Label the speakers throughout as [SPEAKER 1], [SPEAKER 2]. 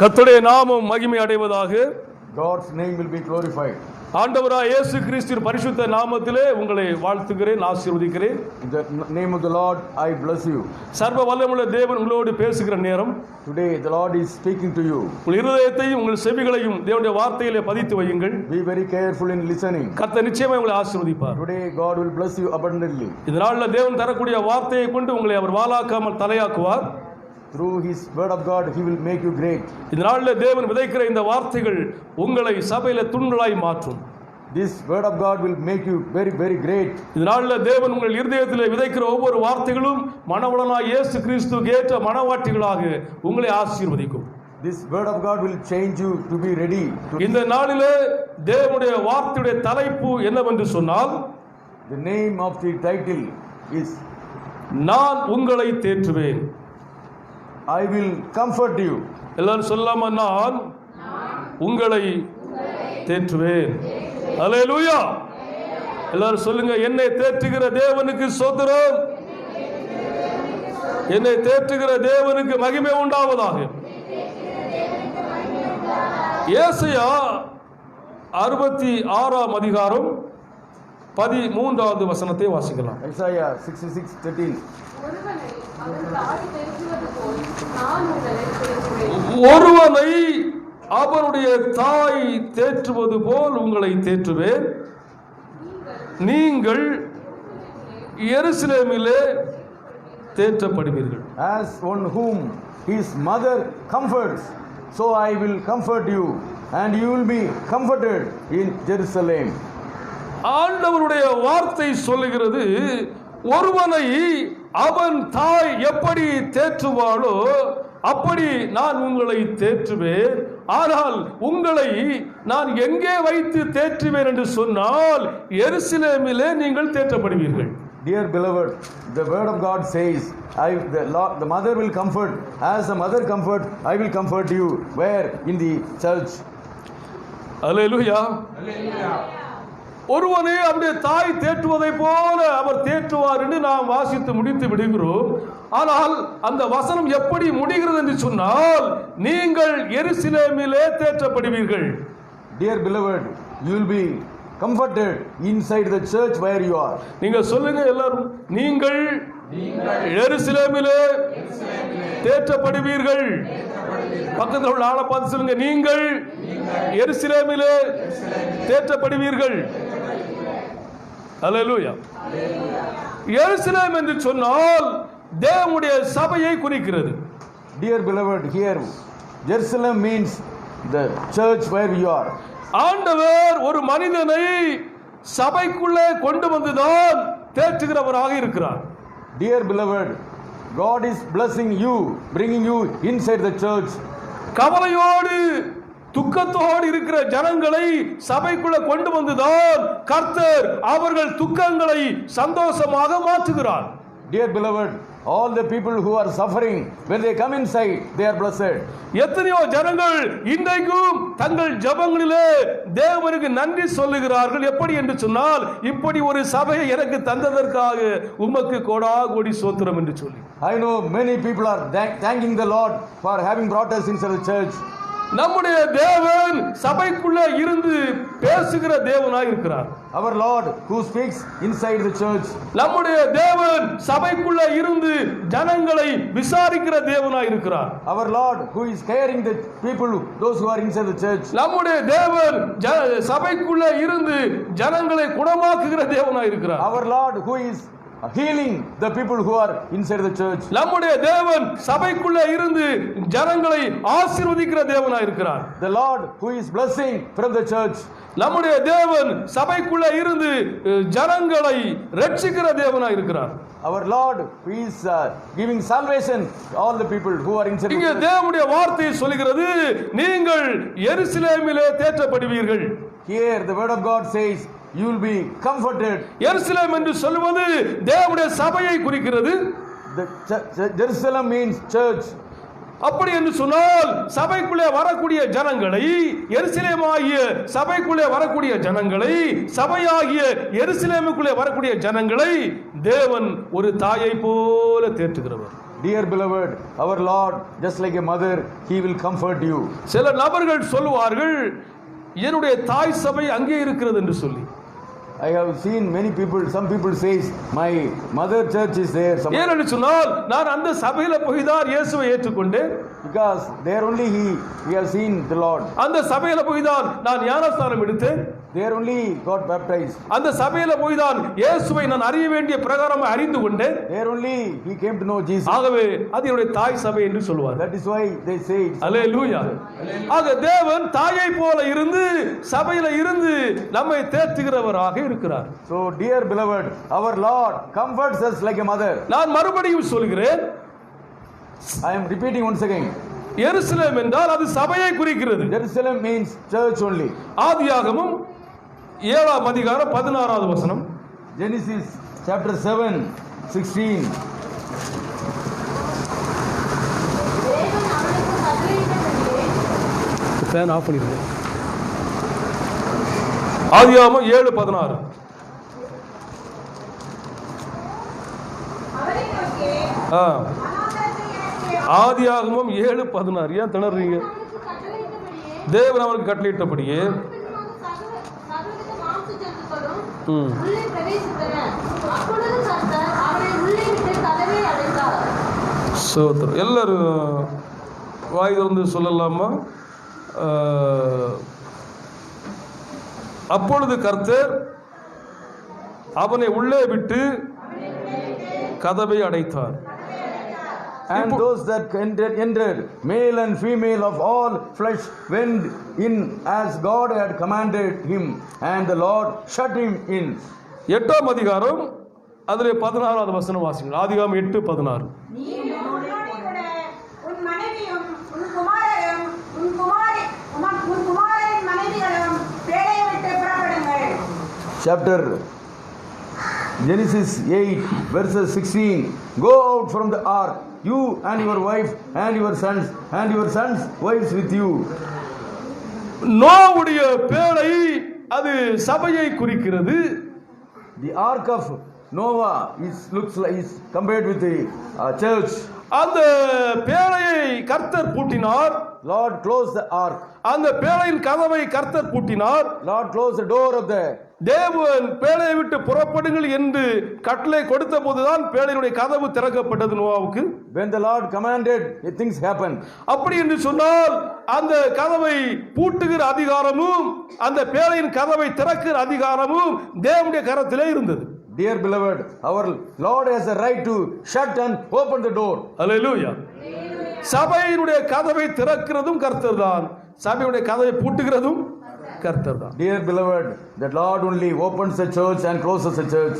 [SPEAKER 1] கர்த்தருடைய நாமம் மகிமை அடைவதாக.
[SPEAKER 2] God's name will be glorified.
[SPEAKER 1] ஆண்டவராய் இயேசு கிறிஸ்துவின் பரிசுத்த நாமத்திலே உங்களை வாழ்த்துகிறேன், ஆசீர்வதிக்கிறேன்.
[SPEAKER 2] In the name of the Lord I bless you.
[SPEAKER 1] சர்வ வல்லமையுள்ள தேவன் உங்களோடு பேசுகிற நேரம்.
[SPEAKER 2] Today the Lord is speaking to you.
[SPEAKER 1] உங்கள் இருதயத்தையும் உங்கள் செவிகளையும் தேவனுடைய வார்த்தையிலே பதித்து வையுங்கள்.
[SPEAKER 2] Be very careful in listening.
[SPEAKER 1] கர்த்தர் நிச்சயமாக உங்களை ஆசீர்வதிப்பார்.
[SPEAKER 2] Today God will bless you abundantly.
[SPEAKER 1] இந்த நாளில் தேவன் தரக்கூடிய வார்த்தையை கொண்டு உங்களை அவர் வாளாக்காமல் தலையாக்குவார்.
[SPEAKER 2] Through His word of God He will make you great.
[SPEAKER 1] இந்த நாளில் தேவன் விதைக்கிற இந்த வார்த்தைகள் உங்களை சபையில தூண்களாய் மாற்றும்.
[SPEAKER 2] This word of God will make you very very great.
[SPEAKER 1] இந்த நாளில் தேவன் உங்கள் இருதயத்திலே விதைக்கிற ஒவ்வொரு வார்த்தைகளும் மணவளனாய் இயேசு கிறிஸ்துவுக்கு ஏற்ற மணவாட்டிகளாக உங்களை ஆசீர்வதிக்கும்.
[SPEAKER 2] This word of God will change you to be ready.
[SPEAKER 1] இந்த நாளிலே தேவனுடைய வார்த்தையுடைய தலைப்பு என்னவென்று சொன்னால்,
[SPEAKER 2] The name of the title is
[SPEAKER 1] நான் உங்களை தேற்றுவேன்.
[SPEAKER 2] I will comfort you.
[SPEAKER 1] எல்லாரும் சொல்லாம, நான் உங்களை தேற்றுவேன். அல்லேலூயா. எல்லாரும் சொல்லுங்க, என்னை தேற்றுகிற தேவனுக்கு ஸ்தோத்திரம், என்னை தேற்றுகிற தேவனுக்கு மகிமை உண்டாவதாக. ஏசாயா 66ஆம் அதிகாரம் 13வது வசனத்தை வாசிக்கலாம்.
[SPEAKER 2] Isaiah 66:13.
[SPEAKER 1] ஒருவனை அவனுடைய தாய் தேற்றுவது போல் உங்களை தேற்றுவேன். நீங்கள் எருசலேமிலே தேற்றப்படுவீர்கள்.
[SPEAKER 2] As one whom his mother comforts, so I will comfort you, and you will be comforted in Jerusalem.
[SPEAKER 1] ஆண்டவருடைய வார்த்தை சொல்லுகிறது, ஒருவனை அவன் தாய் எப்படி தேற்றுவாளோ அப்படி நான் உங்களை தேற்றுவேன். ஆனால் உங்களை நான் எங்கே வைத்து தேற்றுவேன் என்று சொன்னால், எருசலேமிலே நீங்கள் தேற்றப்படுவீர்கள்.
[SPEAKER 2] Dear beloved, the word of God says, the mother will comfort. As the mother comfort, I will comfort you. Where? In the church.
[SPEAKER 1] அல்லேலூயா. ஒருவனை அவருடைய தாய் தேற்றுவதை போல அவர் தேற்றுவார் என்று நாம் வாசித்து முடித்து விடுகிறோம். ஆனால் அந்த வசனம் எப்படி முடிகிறது என்று சொன்னால், நீங்கள் எருசலேமிலே தேற்றப்படுவீர்கள்.
[SPEAKER 2] Dear beloved, you will be comforted inside the church where you are.
[SPEAKER 1] நீங்கள் சொல்லுங்க எல்லாரும், நீங்கள் எருசலேமிலே தேற்றப்படுவீர்கள். பக்கத்தில் உள்ள ஆளை பார்த்து சொல்லுங்க, நீங்கள் எருசலேமிலே தேற்றப்படுவீர்கள். அல்லேலூயா. எருசலேம் என்று சொன்னால் தேவனுடைய சபையை குறிக்கிறது.
[SPEAKER 2] Dear beloved, here Jerusalem means the church where you are.
[SPEAKER 1] ஆண்டவர் ஒரு மனிதனை சபைக்குள்ளே கொண்டு வந்துதான் தேற்றுகிறவராக இருக்கிறார்.
[SPEAKER 2] Dear beloved, God is blessing you, bringing you inside the church.
[SPEAKER 1] கவலையோடு துக்கத்தோடு இருக்கிற ஜனங்களை சபைக்குள்ள கொண்டு வந்துதான் கர்த்தர் அவர்கள் துக்கங்களை சந்தோஷமாக மாற்றுகிறார்.
[SPEAKER 2] Dear beloved, all the people who are suffering, when they come inside, they are blessed.
[SPEAKER 1] எத்தனையோ ஜனங்கள் இன்றைக்கும் தங்கள் ஜெபங்களிலே தேவனுக்கு நன்றி சொல்லுகிறார்கள். எப்படி என்று சொன்னால், இப்படி ஒரு சபையை எனக்கு தந்ததற்காக உமக்கு கோடாகோடி ஸ்தோத்திரம் என்று சொல்லி.
[SPEAKER 2] I know many people are thanking the Lord for having brought us inside the church.
[SPEAKER 1] நம்முடைய தேவன் சபைக்குள்ளே இருந்து பேசுகிற தேவனாய் இருக்கிறார்.
[SPEAKER 2] Our Lord who speaks inside the church.
[SPEAKER 1] நம்முடைய தேவன் சபைக்குள்ளே இருந்து ஜனங்களை விசாரிக்கிற தேவனாய் இருக்கிறார்.
[SPEAKER 2] Our Lord who is caring the people, those who are inside the church.
[SPEAKER 1] நம்முடைய தேவன் சபைக்குள்ளே இருந்து ஜனங்களை குணமாக்குகிற தேவனாய் இருக்கிறார்.
[SPEAKER 2] Our Lord who is healing the people who are inside the church.
[SPEAKER 1] நம்முடைய தேவன் சபைக்குள்ளே இருந்து ஜனங்களை ஆசீர்வதிக்கிற தேவனாய் இருக்கிறார்.
[SPEAKER 2] The Lord who is blessing from the church.
[SPEAKER 1] நம்முடைய தேவன் சபைக்குள்ளே இருந்து ஜனங்களை ரட்சிக்கிற தேவனாய் இருக்கிறார்.
[SPEAKER 2] Our Lord who is giving salvation to all the people who are inside.
[SPEAKER 1] இங்கே தேவனுடைய வார்த்தை சொல்கிறது, நீங்கள் எருசலேமிலே தேற்றப்படுவீர்கள்.
[SPEAKER 2] Here the word of God says, you will be comforted.
[SPEAKER 1] எருசலேம் என்று சொல்வது தேவனுடைய சபையை குறிக்கிறது.
[SPEAKER 2] Jerusalem means church.
[SPEAKER 1] அப்படி என்று சொன்னால் சபைக்குள்ளே வரக்கூடிய ஜனங்களை, எருசலேமாகிய சபைக்குள்ளே வரக்கூடிய ஜனங்களை, சபையாகிய எருசலேமுக்குள்ளே வரக்கூடிய ஜனங்களை தேவன் ஒரு தாயை போல தேற்றுகிறவர்.
[SPEAKER 2] Dear beloved, our Lord, just like a mother, He will comfort you.
[SPEAKER 1] சில நபர்கள் சொல்லுவார்கள் என்னுடைய தாய் சபை அங்கே இருக்கிறது என்று சொல்லி.
[SPEAKER 2] I have seen many people, some people says, my mother church is there.
[SPEAKER 1] ஏனென்று சொன்னால் நான் அந்த சபையில போய் தான் இயேசுவை ஏற்றுக்கொண்டேன்.
[SPEAKER 2] Because there only we have seen the Lord.
[SPEAKER 1] அந்த சபையில போய் தான் நான் ஞானஸ்நானம் எடுத்தேன்.
[SPEAKER 2] There only got baptized.
[SPEAKER 1] அந்த சபையில போய் தான் இயேசுவை நான் அறிய வேண்டிய பிரகாரம் அறிந்து கொண்டேன்.
[SPEAKER 2] There only he came to know Jesus.
[SPEAKER 1] ஆகவே அது என்னுடைய தாய் சபை என்று சொல்வார்.
[SPEAKER 2] That is why they say.
[SPEAKER 1] அல்லேலூயா. ஆக தேவன் தாயை போல இருந்து சபையில இருந்து நம்மை தேற்றுகிறவராக இருக்கிறார்.
[SPEAKER 2] So dear beloved, our Lord comforts us like a mother.
[SPEAKER 1] நான் மறுபடியும் சொல்கிறேன்.
[SPEAKER 2] I am repeating once again.
[SPEAKER 1] எருசலேம் என்றால் அது சபையை குறிக்கிறது.
[SPEAKER 2] Jerusalem means church only.
[SPEAKER 1] ஆதியாகமம் 7ஆம் அதிகாரம் 16வது வசனம்.
[SPEAKER 2] Genesis chapter 7:16.
[SPEAKER 1] ஃபேன் ஆஃப் பண்ணிருங்க. ஆதியாகமம் 7:16. ஆதியாகமம் 7:16. ஏன் திணறீங்க? தேவன் அவருக்கு கட்டளையிட்டபடியே சோத்திரம். எல்லாரும் வாய் திறந்து சொல்லலாமா? அப்பொழுது கர்த்தர் அவனை உள்ளே விட்டு கதவை அடைத்தார்.
[SPEAKER 2] And those that entered, male and female of all flesh, went in as God had commanded him, and the Lord shut him in.
[SPEAKER 1] 8ஆம் அதிகாரம் அதிலே 16வது வசனம் வாசிங்கள். ஆதியாகமம் 8:16.
[SPEAKER 2] Chapter Genesis 8 verses 16. Go out from the ark, you and your wife and your sons and your sons' wives with you.
[SPEAKER 1] நோவுடைய பேழை அது சபையை குறிக்கிறது.
[SPEAKER 2] The ark of Noah looks like is compared with the church.
[SPEAKER 1] அந்த பேழையை கர்த்தர் பூட்டினார்.
[SPEAKER 2] Lord closed the ark.
[SPEAKER 1] அந்த பேழையின் கதவை கர்த்தர் பூட்டினார்.
[SPEAKER 2] Lord closed the door of the.
[SPEAKER 1] தேவன் பேழையை விட்டு புறப்படுங்கள் என்று கட்டளை கொடுத்த போதுதான் பேழையினுடைய கதவு திறக்கப்பட்டது நோவாவுக்கு.
[SPEAKER 2] When the Lord commanded, things happened.
[SPEAKER 1] அப்படி என்று சொன்னால் அந்த கதவை பூட்டுகிற அதிகாரமும் அந்த பேழையின் கதவை திறக்கிற அதிகாரமும் தேவனுடைய கரத்திலே இருந்தது.
[SPEAKER 2] Dear beloved, our Lord has a right to shut and open the door.
[SPEAKER 1] Hallelujah. சபையினுடைய கதவை திறக்கிறதும் கர்த்தர் தான், சபையுடைய கதவை பூட்டுகிறதும் கர்த்தர் தான்.
[SPEAKER 2] Dear beloved, the Lord only opens the church and closes the church.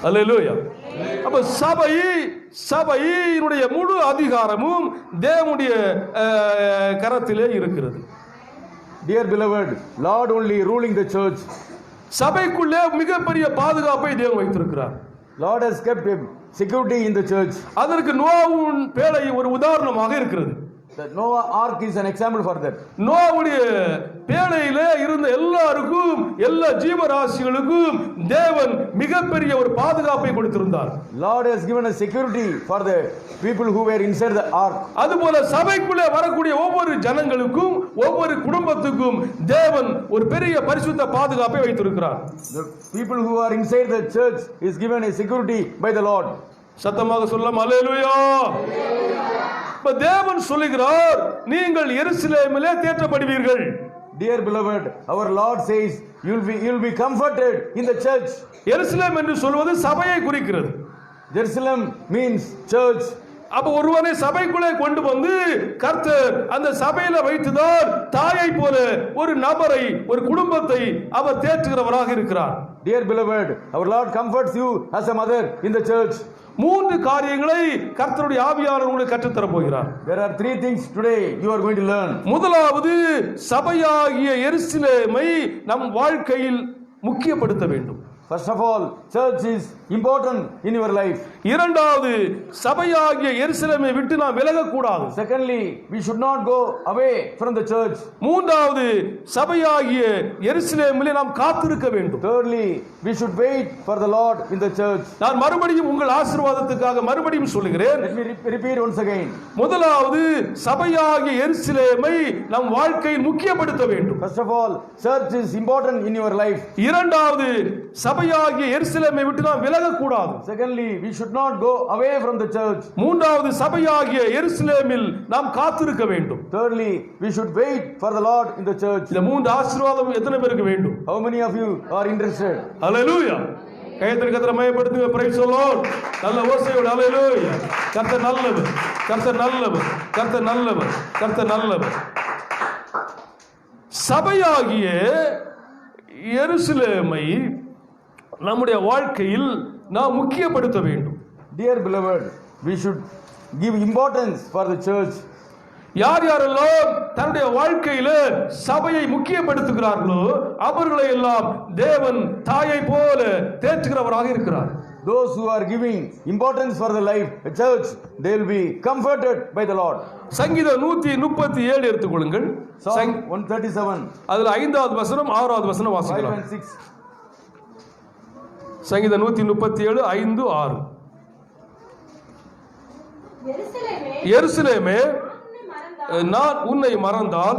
[SPEAKER 1] Hallelujah. அப்ப சபையினுடைய முழு அதிகாரமும் தேவனுடைய கரத்திலே இருக்கிறது.
[SPEAKER 2] Dear beloved, Lord only ruling the church.
[SPEAKER 1] சபைக்குள்ளே மிகப்பெரிய பாதுகாப்பை தேவன் வைத்திருக்கிறார்.
[SPEAKER 2] Lord has kept security in the church.
[SPEAKER 1] அதற்கு நோவாவின் பேழை ஒரு உதாரணமாக இருக்கிறது.
[SPEAKER 2] The Noah ark is an example for that.
[SPEAKER 1] நோவாவுடைய பேழையிலே இருந்த எல்லாருக்கும் எல்லா ஜீவராசிகளுக்கும் தேவன் மிகப்பெரிய ஒரு பாதுகாப்பை கொடுத்திருந்தார்.
[SPEAKER 2] Lord has given a security for the people who were inside the ark.
[SPEAKER 1] அதுபோல சபைக்குள்ளே வரக்கூடிய ஒவ்வொரு ஜனங்களுக்கும் ஒவ்வொரு குடும்பத்துக்கும் தேவன் ஒரு பெரிய பரிசுத்த பாதுகாப்பை வைத்திருக்கிறார்.
[SPEAKER 2] The people who are inside the church is given a security by the Lord.
[SPEAKER 1] சத்தமாக சொல்லலாம் அல்லேலூயா. இப்ப தேவன் சொல்லுகிறார் நீங்கள் எருசலேமிலே தேற்றப்படுவீர்கள்.
[SPEAKER 2] Dear beloved, our Lord says you'll be comforted in the church.
[SPEAKER 1] எருசலேம் என்று சொல்வது சபையை குறிக்கிறது.
[SPEAKER 2] Jerusalem means church.
[SPEAKER 1] அப்ப ஒருவனை சபைக்குள்ளே கொண்டு வந்து கர்த்தர் அந்த சபையில வைத்துதான் தாயை போல ஒரு நபரை ஒரு குடும்பத்தை அவர் தேற்றுகிறவராக இருக்கிறார்.
[SPEAKER 2] Dear beloved, our Lord comforts you as a mother in the church.
[SPEAKER 1] 3 காரியங்களை கர்த்தருடைய ஆவியானவர் உங்களுக்கு கற்றுத் தர போகிறார்.
[SPEAKER 2] There are 3 things today you are going to learn.
[SPEAKER 1] முதலாவது சபையாகிய எருசலேமை நம் வாழ்க்கையில் முக்கியப்படுத்த வேண்டும்.
[SPEAKER 2] First of all, church is important in your life.
[SPEAKER 1] இரண்டாவது, சபையாகிய எருசலேமை விட்டு நாம் விலகக்கூடாது.
[SPEAKER 2] Secondly, we should not go away from the church.
[SPEAKER 1] மூன்றாவது, சபையாகிய எருசலேமிலே நாம் காத்திருக்க வேண்டும்.
[SPEAKER 2] Thirdly, we should wait for the Lord in the church.
[SPEAKER 1] நான் மறுபடியும் உங்கள் ஆசீர்வாதத்துக்காக மறுபடியும் சொல்லுகிறேன்.
[SPEAKER 2] Let me repeat once again.
[SPEAKER 1] முதலாவது, சபையாகிய எருசலேமை நம் வாழ்க்கையில் முக்கியப்படுத்த வேண்டும்.
[SPEAKER 2] First of all, church is important in your life.
[SPEAKER 1] இரண்டாவது, சபையாகிய எருசலேமை விட்டு நாம் விலகக்கூடாது.
[SPEAKER 2] Secondly, we should not go away from the church.
[SPEAKER 1] மூன்றாவது, சபையாகிய எருசலேமில் நாம் காத்திருக்க வேண்டும்.
[SPEAKER 2] Thirdly, we should wait for the Lord in the church.
[SPEAKER 1] இந்த மூன்று ஆசீர்வாதம் எத்தனை பேருக்கு வேண்டும்?
[SPEAKER 2] How many of you are interested?
[SPEAKER 1] ஹல்லேலூயா. கையத்தில் கர்த்தரை மகிமைப்படுத்துங்க. Praise the Lord. நல்ல ஓசையோடு ஹல்லேலூயா. கர்த்தர் நல்லவர், கர்த்தர் நல்லவர், கர்த்தர் நல்லவர், கர்த்தர் நல்லவர். சபையாகிய எருசலேமை நம்முடைய வாழ்க்கையில் நாம் முக்கியப்படுத்த வேண்டும்.
[SPEAKER 2] Dear beloved, we should give importance for the church.
[SPEAKER 1] யார் யாரெல்லாம் தன்னுடைய வாழ்க்கையில சபையை முக்கியப்படுத்துகிறார்களோ அவர்களை எல்லாம் தேவன் தாயை போல தேற்றுகிறவராக இருக்கிறார்.
[SPEAKER 2] Those who are giving importance for the life, the church, they will be comforted by the Lord.
[SPEAKER 1] சங்கீதம் 137 எடுத்துக்கொள்ளுங்கள்.
[SPEAKER 2] Psalm 137.
[SPEAKER 1] அதுல 5வது வசனம் 6வது வசனம்
[SPEAKER 2] 5
[SPEAKER 1] வாசிக்கலாம்.
[SPEAKER 2] and 6.
[SPEAKER 1] சங்கீதம் 137 5 6. எருசலேமே, நான் உன்னை மறந்தால்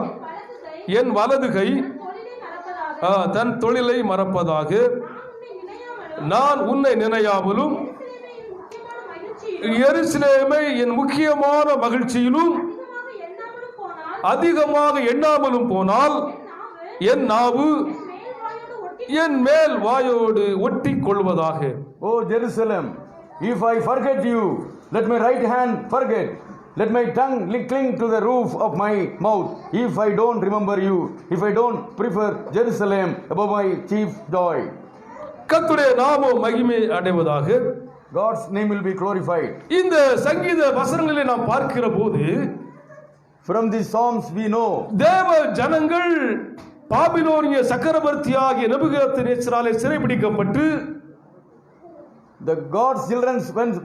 [SPEAKER 1] என் வலது கை தன் தொழிலை மறப்பதாக, நான் உன்னை நினையாமலும் எருசலேமை என் முக்கியமான மகிழ்ச்சியிலும் அதிகமாக எண்ணாமலும் போனால் என் நாவு என் மேல் வாயோடு ஒட்டி கொள்வதாக.
[SPEAKER 2] O Jerusalem, if I forget you, let my right hand forget. Let my tongue cling to the roof of my mouth. If I don't remember you, if I don't prefer Jerusalem above my chief joy.
[SPEAKER 1] கர்த்தருடைய நாமம் மகிமை அடைவதாக.
[SPEAKER 2] God's name will be glorified.
[SPEAKER 1] இந்த சங்கீத வசனங்களை நாம் பார்க்கிற போது
[SPEAKER 2] from these psalms we know
[SPEAKER 1] தேவ ஜனங்கள் பாபிலோனிய சக்கரவர்த்தியாகிய நேபுகாத்நேச்சராலே சிறைபிடிக்கப்பட்டு
[SPEAKER 2] the God's children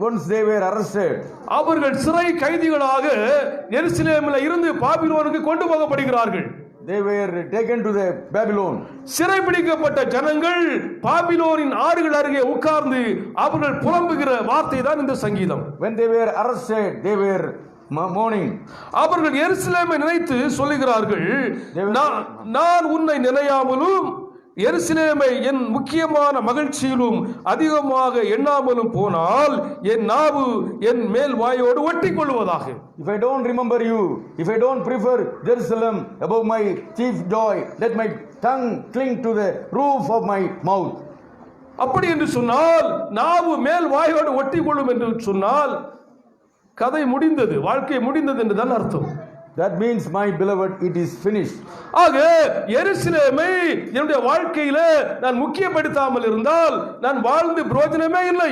[SPEAKER 2] once they were arrested,
[SPEAKER 1] அவர்கள் சிறை கைதிகளாக எருசலேமில் இருந்து பாபிலோனுக்கு கொண்டு போகப்படுகிறார்கள்.
[SPEAKER 2] they were taken to the Babylon.
[SPEAKER 1] சிறைபிடிக்கப்பட்ட ஜனங்கள் பாபிலோனின் ஆறுகள் அருகே உட்கார்ந்து அவர்கள் புலம்புகிற வார்த்தை தான் இந்த சங்கீதம்.
[SPEAKER 2] when they were arrested, they were mourning.
[SPEAKER 1] அவர்கள் எருசலேமை நினைத்து சொல்லுகிறார்கள், நான் உன்னை நினையாமலும் எருசலேமை என் முக்கியமான மகிழ்ச்சியிலும் அதிகமாக எண்ணாமலும் போனால் என் நாவு என் மேல் வாயோடு ஒட்டி கொள்வதாக.
[SPEAKER 2] If I don't remember you, if I don't prefer Jerusalem above my chief joy, let my tongue cling to the roof of my mouth.
[SPEAKER 1] அப்படி என்று சொன்னால், நாவு மேல் வாயோடு ஒட்டி கொள்ளும் என்று சொன்னால் கதை முடிந்தது, வாழ்க்கை முடிந்தது என்று தான் அர்த்தம்.
[SPEAKER 2] That means, my beloved, it is finished.
[SPEAKER 1] ஆக எருசலேமை என்னுடைய வாழ்க்கையில நான் முக்கியப்படுத்தாமல் இருந்தால் நான் வாழ்ந்து பிரயோஜனமே இல்லை.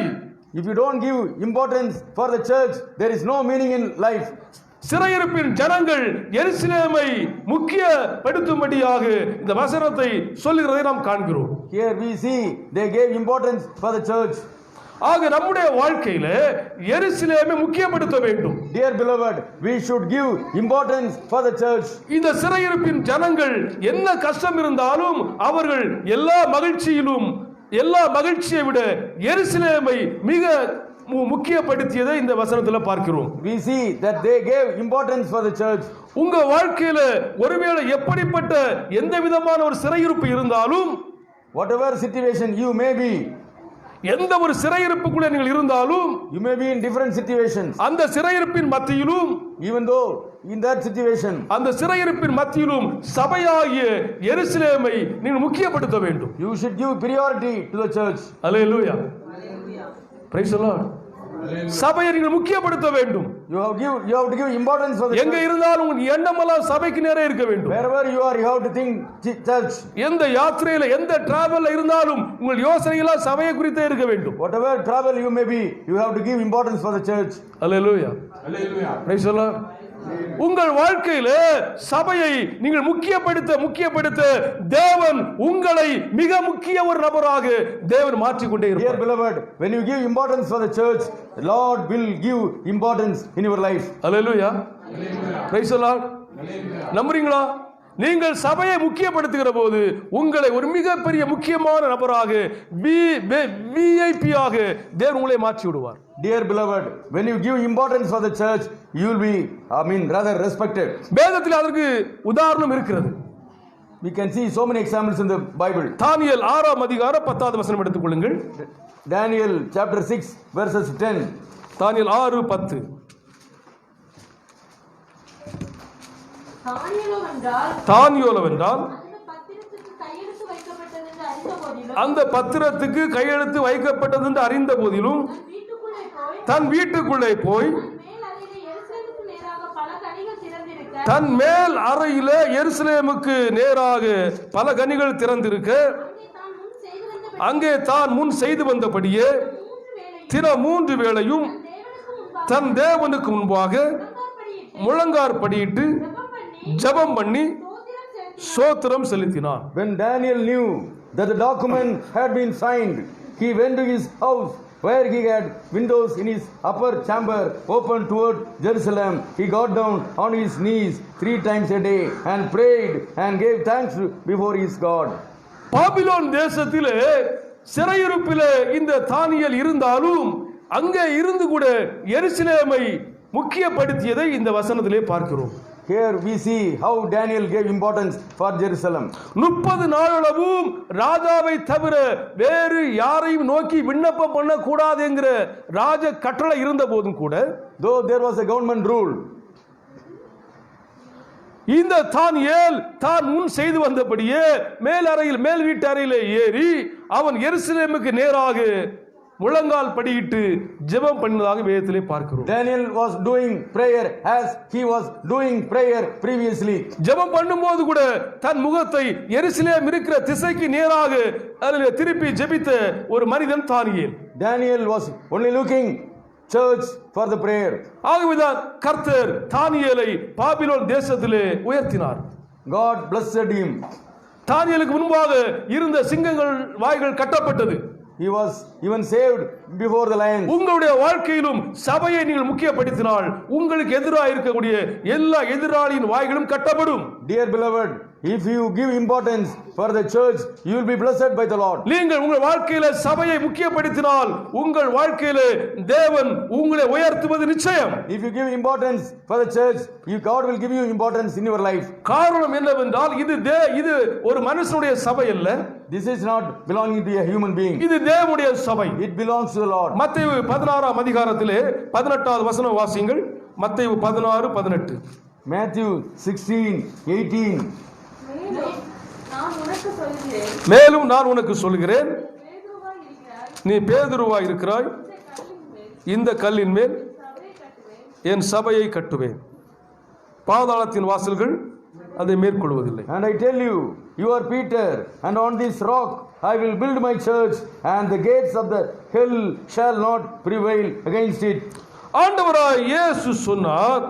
[SPEAKER 2] If you don't give importance for the church, there is no meaning in life.
[SPEAKER 1] சிறையிருப்பின் ஜனங்கள் எருசலேமை முக்கியப்படுத்தும்படியாக இந்த வசனத்தை சொல்லுகிறதை நாம் காண்கிறோம்.
[SPEAKER 2] Here we see they gave importance for the church.
[SPEAKER 1] ஆக நம்முடைய வாழ்க்கையில எருசலேமை முக்கியப்படுத்த வேண்டும்.
[SPEAKER 2] Dear beloved, we should give importance for the church.
[SPEAKER 1] இந்த சிறையிருப்பின் ஜனங்கள் என்ன கஷ்டம் இருந்தாலும் அவர்கள் எல்லா மகிழ்ச்சியை விட எருசலேமை மிக முக்கியப்படுத்தியதை இந்த வசனத்தில் பார்க்கிறோம்.
[SPEAKER 2] We see that they gave importance for the church.
[SPEAKER 1] உங்க வாழ்க்கையில ஒருவேளை எப்படிப்பட்ட எந்த விதமான ஒரு சிறையிருப்பு இருந்தாலும்,
[SPEAKER 2] whatever situation you may be,
[SPEAKER 1] எந்த ஒரு சிறையிருப்புக்குள்ளே நீங்கள் இருந்தாலும்,
[SPEAKER 2] you may be in different situations,
[SPEAKER 1] அந்த சிறையிருப்பின் மத்தியிலும்,
[SPEAKER 2] even though in that situation,
[SPEAKER 1] அந்த சிறையிருப்பின் மத்தியிலும் சபையாகிய எருசலேமை நீங்கள் முக்கியப்படுத்த வேண்டும்.
[SPEAKER 2] you should give priority to the church.
[SPEAKER 1] Hallelujah, praise the Lord. சபையை நீங்கள் முக்கியப்படுத்த வேண்டும்.
[SPEAKER 2] You have to give importance for the
[SPEAKER 1] எங்க இருந்தாலும் உங்க எண்ணமெல்லாம் சபைக்கு நேரே இருக்க வேண்டும்.
[SPEAKER 2] Wherever you are, you have to think church.
[SPEAKER 1] எந்த யாத்திரையில எந்த டிராவல்ல இருந்தாலும் உங்கள் யோசனையெல்லாம் சபையை குறித்தே இருக்க வேண்டும்.
[SPEAKER 2] Whatever travel you may be, you have to give importance for the church.
[SPEAKER 1] Hallelujah. Hallelujah. Praise the Lord. உங்கள் வாழ்க்கையில சபையை நீங்கள் முக்கியப்படுத்த தேவன் உங்களை மிக முக்கிய ஒரு நபராக தேவன் மாற்றிக்கொண்டே
[SPEAKER 2] Dear
[SPEAKER 1] இருப்பார்.
[SPEAKER 2] beloved, when you give importance for the church, the Lord will give importance in your life.
[SPEAKER 1] Hallelujah. Praise the Lord. நம்புறீங்களா? நீங்கள் சபையை முக்கியப்படுத்துகிற போது உங்களை ஒரு மிகப்பெரிய முக்கியமான நபராக VIP ஆக தேவன் உங்களை மாற்றி விடுவார்.
[SPEAKER 2] Dear beloved, when you give importance for the church, you will be, rather respected.
[SPEAKER 1] வேதத்தில் அதற்கு உதாரணம் இருக்கிறது.
[SPEAKER 2] We can see so many examples in the Bible.
[SPEAKER 1] தானியேல் 6ஆம் அதிகாரம் 10வது வசனம் எடுத்துக்கொள்ளுங்கள்.
[SPEAKER 2] Daniel chapter 6 verses 10.
[SPEAKER 1] தானியேல் 6:10. தானியேலோவென்றால் அந்த பத்திரத்துக்கு கையெழுத்து வைக்கப்பட்டது என்று அறிந்த போதிலும் தன் வீட்டுக்குள்ளே போய் தன் மேல் அறையில எருசலேமுக்கு நேராக பல கனிகள் திறந்திருக்க அங்கே தான் முன் செய்து வந்தபடியே தினம் 3 வேளையும் தன் தேவனுக்கு முன்பாக முழங்கார்படியிட்டு ஜெபம் பண்ணி ஸ்தோத்திரம் செலுத்தினான்.
[SPEAKER 2] When Daniel knew that the document had been signed, he went to his house where he had windows in his upper chamber open toward Jerusalem. He got down on his knees 3 times a day and prayed and gave thanks before his God. Babylon தேசத்திலே சிறையிருப்பிலே இந்த தானியேல் இருந்தாலும் அங்கே இருந்து கூட எருசலேமை முக்கியப்படுத்தியதை இந்த வசனத்திலே பார்க்கிறோம். Here we see how Daniel gave importance for Jerusalem.
[SPEAKER 1] 30 நாளளவும் ராஜாவை தவிர வேறு யாரையும் நோக்கி விண்ணப்பம் பண்ண கூடாது என்கிற ராஜ கட்டளை இருந்த போதும் கூட,
[SPEAKER 2] though there was a government rule,
[SPEAKER 1] இந்த தானியேல் தான் முன் செய்து வந்தபடியே மேல் வீட்டு அறையிலே ஏறி அவன் எருசலேமுக்கு நேராக முழங்கால் படியிட்டு ஜெபம் பண்ணதாக வேதத்திலே பார்க்கிறோம்.
[SPEAKER 2] Daniel was doing prayer as he was doing prayer previously.
[SPEAKER 1] ஜெபம் பண்ணும்போது கூட தன் முகத்தை எருசலேம் இருக்கிற திசைக்கு நேராக அதில் திருப்பி ஜெபித்த ஒரு மனிதன் தானியேல்.
[SPEAKER 2] Daniel was only looking church for the prayer.
[SPEAKER 1] ஆகவேதான் கர்த்தர் தானியேலை பாபிலோன் தேசத்திலே உயர்த்தினார்.
[SPEAKER 2] God blessed him.
[SPEAKER 1] தானியேலுக்கு முன்பாக இருந்த சிங்கங்கள் வாய்கள் கட்டப்பட்டது.
[SPEAKER 2] He was even saved before the lions.
[SPEAKER 1] உங்களுடைய வாழ்க்கையிலும் சபையை நீங்கள் முக்கியப்படுத்தினால் உங்களுக்கு எதிராக இருக்கக்கூடிய எல்லா எதிராளியின் வாய்களும் கட்டப்படும்.
[SPEAKER 2] Dear beloved, if you give importance for the church, you will be blessed by the Lord.
[SPEAKER 1] நீங்கள் உங்கள் வாழ்க்கையில சபையை முக்கியப்படுத்தினால் உங்கள் வாழ்க்கையில தேவன் உங்களை உயர்த்துவது நிச்சயம்.
[SPEAKER 2] If you give importance for the church, God will give you importance in your life.
[SPEAKER 1] காரணம் என்னவென்றால் இது ஒரு மனுஷனுடைய சபை அல்ல.
[SPEAKER 2] This is not belonging to a human being.
[SPEAKER 1] இது தேவனுடைய சபை.
[SPEAKER 2] It belongs to the Lord.
[SPEAKER 1] மத்தேயு 16ஆம் அதிகாரத்திலே 18வது வசனம் வாசியுங்கள். மத்தேயு 16:18.
[SPEAKER 2] Matthew 16:18.
[SPEAKER 1] மேலும் நான் உனக்கு சொல்கிறேன், நீ பேதுருவாய் இருக்கிறாய், இந்த கல்லின் மேல் என் சபையை கட்டுவேன், பாதாளத்தின் வாசல்கள் அதை மேற்கொள்வதில்லை.
[SPEAKER 2] And I tell you, you are Peter, and on this rock I will build my church, and the gates of the hell shall not prevail against it.
[SPEAKER 1] ஆண்டவராய் இயேசு சொன்னார்,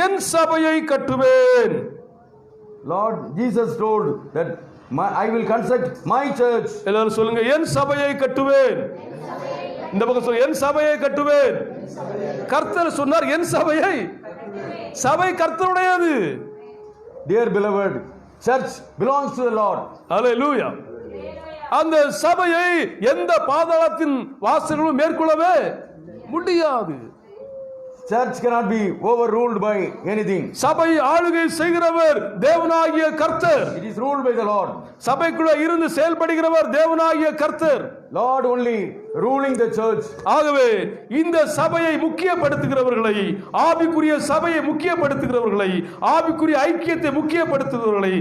[SPEAKER 1] என் சபையை கட்டுவேன்.
[SPEAKER 2] Lord Jesus told that I will construct my church.
[SPEAKER 1] எல்லாரும் சொல்லுங்க, என் சபையை கட்டுவேன். இந்த பக்கம் சொல்லுங்க, என் சபையை கட்டுவேன். கர்த்தர் சொன்னார் என் சபையை. சபை கர்த்தருடையது.
[SPEAKER 2] Dear beloved, church belongs to the Lord.
[SPEAKER 1] Hallelujah. அந்த சபையை எந்த பாதாளத்தின் வாசல்களும் மேற்கொள்ளவே முடியாது.
[SPEAKER 2] Church cannot be overruled by anything.
[SPEAKER 1] சபை ஆளுகை செய்கிறவர் தேவனாகிய கர்த்தர்.
[SPEAKER 2] It is ruled by the Lord.
[SPEAKER 1] சபைக்குள்ள இருந்து செயல்படுகிறவர் தேவனாகிய கர்த்தர்.
[SPEAKER 2] Lord only ruling the church.
[SPEAKER 1] ஆகவே இந்த சபையை முக்கியப்படுத்துகிறவர்களை, ஆவிக்குரிய சபையை முக்கியப்படுத்துகிறவர்களை, ஆவிக்குரிய ஐக்கியத்தை முக்கியப்படுத்துகிறவர்களை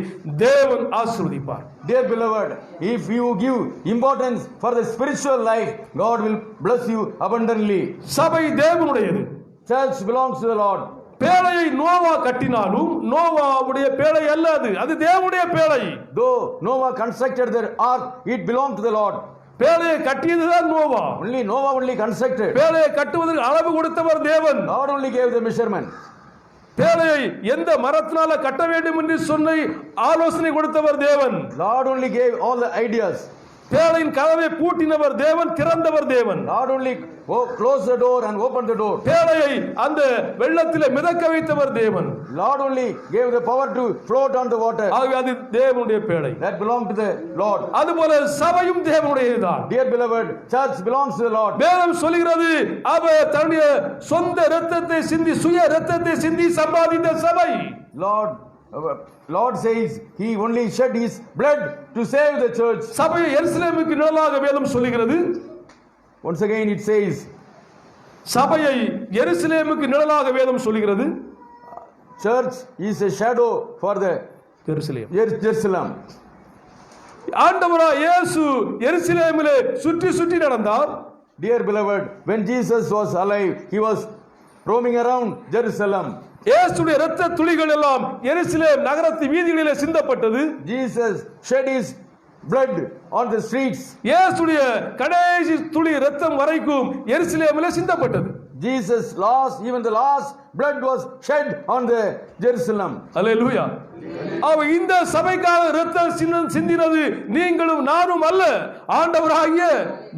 [SPEAKER 1] தேவன் ஆசீர்வதிப்பார்.
[SPEAKER 2] Dear beloved, if you give importance for the spiritual life, God will bless you abundantly.
[SPEAKER 1] சபை தேவனுடையது.
[SPEAKER 2] Church belongs to the Lord.
[SPEAKER 1] பேழையை நோவா கட்டினாலும் நோவாவுடைய பேழை அல்ல அது தேவனுடைய பேழை.
[SPEAKER 2] Though Noah constructed the ark, it belonged to the Lord.
[SPEAKER 1] பேழையை கட்டியதுதான் Noah.
[SPEAKER 2] Only Noah only constructed.
[SPEAKER 1] பேழையை கட்டுவதற்கு அளவு கொடுத்தவர் தேவன்.
[SPEAKER 2] God only gave the measurement.
[SPEAKER 1] பேழையை எந்த மரத்தினால கட்ட வேண்டும் என்று சொன்ன ஆலோசனை கொடுத்தவர் தேவன்.
[SPEAKER 2] Lord only gave all the ideas.
[SPEAKER 1] பேழையின் கதவை பூட்டினவர் தேவன், திறந்தவர் தேவன்.
[SPEAKER 2] Lord only closed the door and opened the door.
[SPEAKER 1] பேழையை அந்த வெள்ளத்திலே மிதக்க வைத்தவர் தேவன்.
[SPEAKER 2] Lord only gave the power to float on the water.
[SPEAKER 1] ஆகவே அது தேவனுடைய பேழை.
[SPEAKER 2] That belonged to the Lord.
[SPEAKER 1] அதுபோல சபையும் தேவனுடையதுதான்.
[SPEAKER 2] Dear beloved, church belongs to the Lord.
[SPEAKER 1] வேதம் சொல்கிறது அவர் தன்னுடைய சொந்த இரத்தத்தை சிந்தி, சுய இரத்தத்தை சிந்தி சம்பாதித்த சபை.
[SPEAKER 2] Lord says he only shed his blood to save the church.
[SPEAKER 1] சபையை எருசலேமுக்கு நிழலாக வேதம் சொல்கிறது.
[SPEAKER 2] Once again it says
[SPEAKER 1] சபையை எருசலேமுக்கு நிழலாக வேதம் சொல்கிறது.
[SPEAKER 2] church is a shadow for the Jerusalem.
[SPEAKER 1] ஆண்டவராய் இயேசு எருசலேமிலே சுற்றி சுற்றி நடந்தார்.
[SPEAKER 2] Dear beloved, when Jesus was alive, he was roaming around Jerusalem.
[SPEAKER 1] இயேசுடைய இரத்த துளிகள் எல்லாம் எருசலேம் நகரத்து வீதிகளிலே சிந்தப்பட்டது.
[SPEAKER 2] Jesus shed his blood on the streets.
[SPEAKER 1] இயேசுடைய கடைசி துளி இரத்தம் வரைக்கும் எருசலேமிலே சிந்தப்பட்டது.
[SPEAKER 2] Jesus even the last blood was shed on the Jerusalem.
[SPEAKER 1] அல்லேலூயா. இந்த சபைக்காக இரத்தம் சிந்தினது நீங்களும் நானும் அல்ல, ஆண்டவராகிய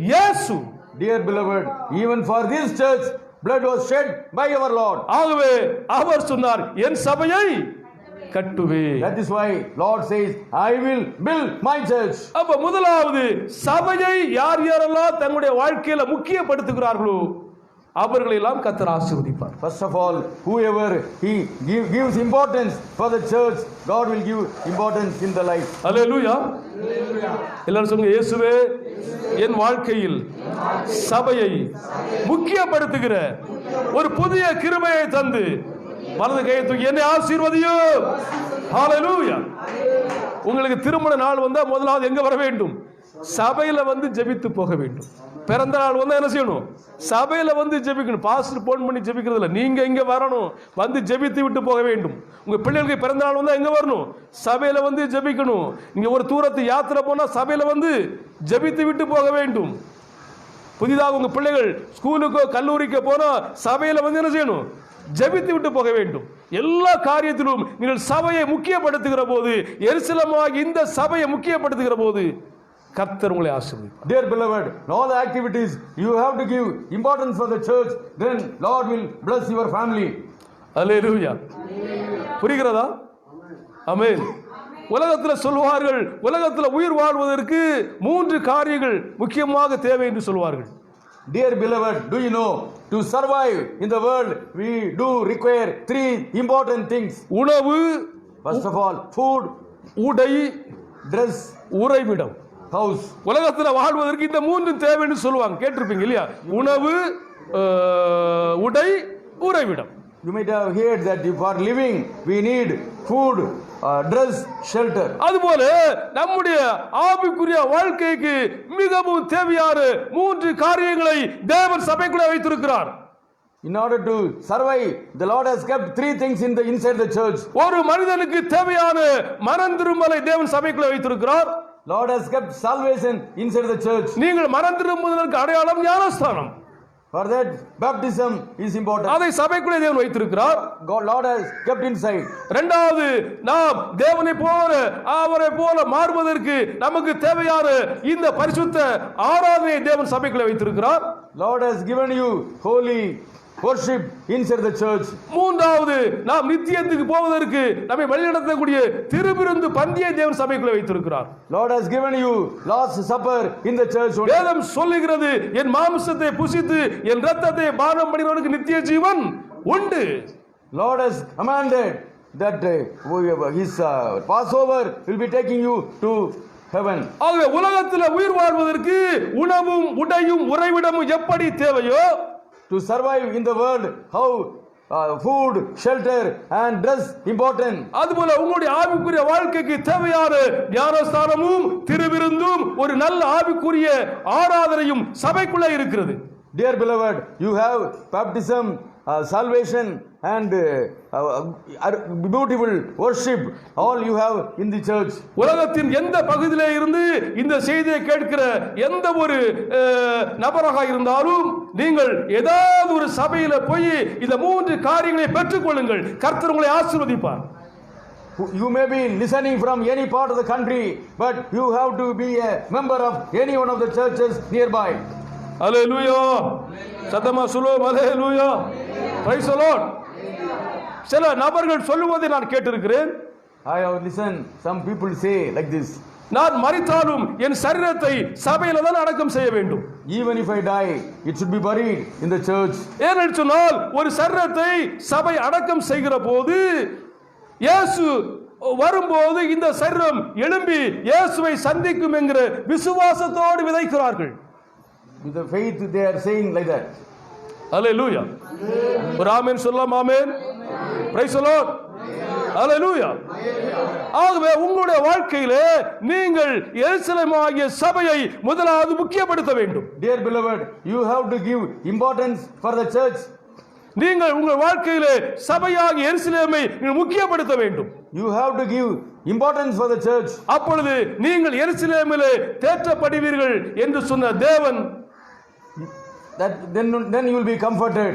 [SPEAKER 1] இயேசு.
[SPEAKER 2] Dear beloved, even for this church blood was shed by our Lord.
[SPEAKER 1] ஆகவே அவர் சொன்னார், என் சபையை கட்டுவேன்.
[SPEAKER 2] That is why Lord says, I will build my church.
[SPEAKER 1] அப்ப முதலாவது சபையை யார் யாரெல்லாம் தங்களுடைய வாழ்க்கையில முக்கியப்படுத்துகிறார்களோ அவர்களை எல்லாம் கர்த்தர் ஆசீர்வதிப்பார்.
[SPEAKER 2] First of all, whoever he gives importance for the church, God will give importance in the life.
[SPEAKER 1] அல்லேலூயா. எல்லாரும் சொல்லுங்க, இயேசுவே என் வாழ்க்கையில் சபையை முக்கியப்படுத்துகிற ஒரு புதிய கிருபையை தந்து வலது கையை தூக்கி என்னை ஆசீர்வதியும். ஹalleluya. உங்களுக்கு திருமண நாள் வந்தா முதலாவது எங்க வர வேண்டும்? சபையில வந்து ஜெபித்து போக வேண்டும். பிறந்த நாள் வந்தா என்ன செய்யணும்? சபையில வந்து ஜெபிக்கணும். பாஸ்டர் போன் பண்ணி ஜெபிக்கிறது இல்லை, நீங்க இங்க வரணும், வந்து ஜெபித்து விட்டு போக வேண்டும். உங்க பிள்ளைகளுக்கு பிறந்த நாள் வந்தா எங்க வரணும்? சபையில வந்து ஜெபிக்கணும். நீங்க ஒரு தூரத்து யாத்திரை போனா சபையில வந்து ஜெபித்து விட்டு போக வேண்டும். புதிதாக உங்க பிள்ளைகள் ஸ்கூலுக்கோ கல்லூரிக்கோ போனா சபையில வந்து என்ன செய்யணும்? ஜெபித்து விட்டு போக வேண்டும். எல்லா காரியத்திலும் நீங்கள் சபையை முக்கியப்படுத்துகிற போது, எருசலேமாகிய இந்த சபையை முக்கியப்படுத்துகிற போது கர்த்தர் உங்களை ஆசீர்வதிப்பார்.
[SPEAKER 2] Dear beloved, in all the activities you have to give importance for the church, then Lord will bless your family.
[SPEAKER 1] அல்லேலூயா. புரிகிறதா? ஆமென். உலகத்தில் சொல்வார்கள், உலகத்தில் உயிர் வாழ்வதற்கு 3 காரியங்கள் முக்கியமாக தேவை என்று சொல்வார்கள்.
[SPEAKER 2] Dear beloved, do you know, to survive in the world we do require 3 important things.
[SPEAKER 1] உணவு,
[SPEAKER 2] first of all food,
[SPEAKER 1] உடை,
[SPEAKER 2] dress,
[SPEAKER 1] உறைவிடம்.
[SPEAKER 2] house.
[SPEAKER 1] உலகத்தில் வாழ்வதற்கு இந்த 3 தேவை என்று சொல்லுவாங்க, கேட்டிருப்பீங்க இல்லையா? உணவு, உடை, உறைவிடம்.
[SPEAKER 2] You might have heard that for living we need food, dress, shelter.
[SPEAKER 1] அதுபோல நம்முடைய ஆவிக்குரிய வாழ்க்கைக்கு மிகவும் தேவையான 3 காரியங்களை தேவன் சபைக்குள்ளே வைத்திருக்கிறார்.
[SPEAKER 2] In order to survive, the Lord has kept 3 things inside the church.
[SPEAKER 1] ஒரு மனிதனுக்கு தேவையான மனம் திரும்பலை தேவன் சபைக்குள்ளே வைத்திருக்கிறார்.
[SPEAKER 2] Lord has kept salvation inside the church.
[SPEAKER 1] நீங்கள் மனம் திரும்புவதற்கு அடையாளம் ஞானஸ்தானம்.
[SPEAKER 2] For that baptism is important.
[SPEAKER 1] அதை சபைக்குள்ளே தேவன் வைத்திருக்கிறார்.
[SPEAKER 2] Lord has kept inside.
[SPEAKER 1] இரண்டாவது, நாம் தேவனை போல அவரை போல மாறுவதற்கு நமக்கு தேவையான இந்த பரிசுத்த ஆராதனையை தேவன் சபைக்குள்ளே வைத்திருக்கிறார்.
[SPEAKER 2] Lord has given you holy worship inside the church.
[SPEAKER 1] மூன்றாவது, நாம் நித்தியத்துக்கு போவதற்கு நம்மை வழிநடத்தக்கூடிய திருவிருந்து பந்தியை தேவன் சபைக்குள்ளே வைத்திருக்கிறார்.
[SPEAKER 2] Lord has given you last supper in the church.
[SPEAKER 1] வேதம் சொல்லுகிறது, என் மாம்சத்தை புசித்து என் இரத்தத்தை பானம் பண்ணினவனுக்கு நித்திய ஜீவன் உண்டு.
[SPEAKER 2] Lord has commanded that his Passover will be taking you to heaven.
[SPEAKER 1] ஆகவே உலகத்தில் உயிர் வாழ்வதற்கு உணவும் உடையும் உறைவிடமும் எப்படி தேவையோ,
[SPEAKER 2] to survive in the world, how food, shelter and dress important.
[SPEAKER 1] அதுபோல உங்களுடைய ஆவிக்குரிய வாழ்க்கைக்கு தேவையான ஞானஸ்தானமும் திருவிருந்தும் ஒரு நல்ல ஆவிக்குரிய ஆராதனையும் சபைக்குள்ளே இருக்கிறது.
[SPEAKER 2] Dear beloved, you have baptism, salvation and beautiful worship all you have in the church.
[SPEAKER 1] உலகத்தின் எந்த பகுதியிலே இருந்து இந்த செய்தியை கேட்கிற எந்த ஒரு நபராக இருந்தாலும் நீங்கள் ஏதாவது ஒரு சபையில போய் இந்த மூன்று காரியங்களை பெற்றுக்கொள்ளுங்கள். கர்த்தர் உங்களை ஆசீர்வதிப்பார்.
[SPEAKER 2] You may be listening from any part of the country, but you have to be a member of any one of the churches nearby.
[SPEAKER 1] Hallelujah. சத்தமா சொல்லுவோம். Hallelujah. Praise the Lord. சில நபர்கள் சொல்லுவதை நான் கேட்டிருக்கிறேன்.
[SPEAKER 2] I have listened some people say like this.
[SPEAKER 1] நான் மரித்தாலும் என் சரீரத்தை சபையில தான் அடக்கம் செய்ய வேண்டும்.
[SPEAKER 2] Even if I die, it should be buried in the church.
[SPEAKER 1] ஏனென்று சொன்னால் ஒரு சரீரத்தை சபை அடக்கம் செய்கிற போது இயேசு வரும்போது இந்த சரீரம் எழும்பி இயேசுவை சந்திக்கும் என்கிற விசுவாசத்தோடு விதைக்கிறார்கள்.
[SPEAKER 2] With the faith they are saying like that.
[SPEAKER 1] Hallelujah. ஒரு ஆமென் சொல்லலாம். ஆமென். Praise the Lord. Hallelujah. ஆகவே உங்களுடைய வாழ்க்கையிலே நீங்கள் எருசலேம் ஆகிய சபையை முதலாவது முக்கியப்படுத்த வேண்டும்.
[SPEAKER 2] Dear beloved, you have to give importance for the church.
[SPEAKER 1] நீங்கள் உங்கள் வாழ்க்கையிலே சபையாகிய எருசலேமை முக்கியப்படுத்த வேண்டும்.
[SPEAKER 2] You have to give importance for the church.
[SPEAKER 1] அப்பொழுது நீங்கள் எருசலேமிலே தேற்றப்படுவீர்கள் என்று சொன்ன தேவன்
[SPEAKER 2] then you will be comforted.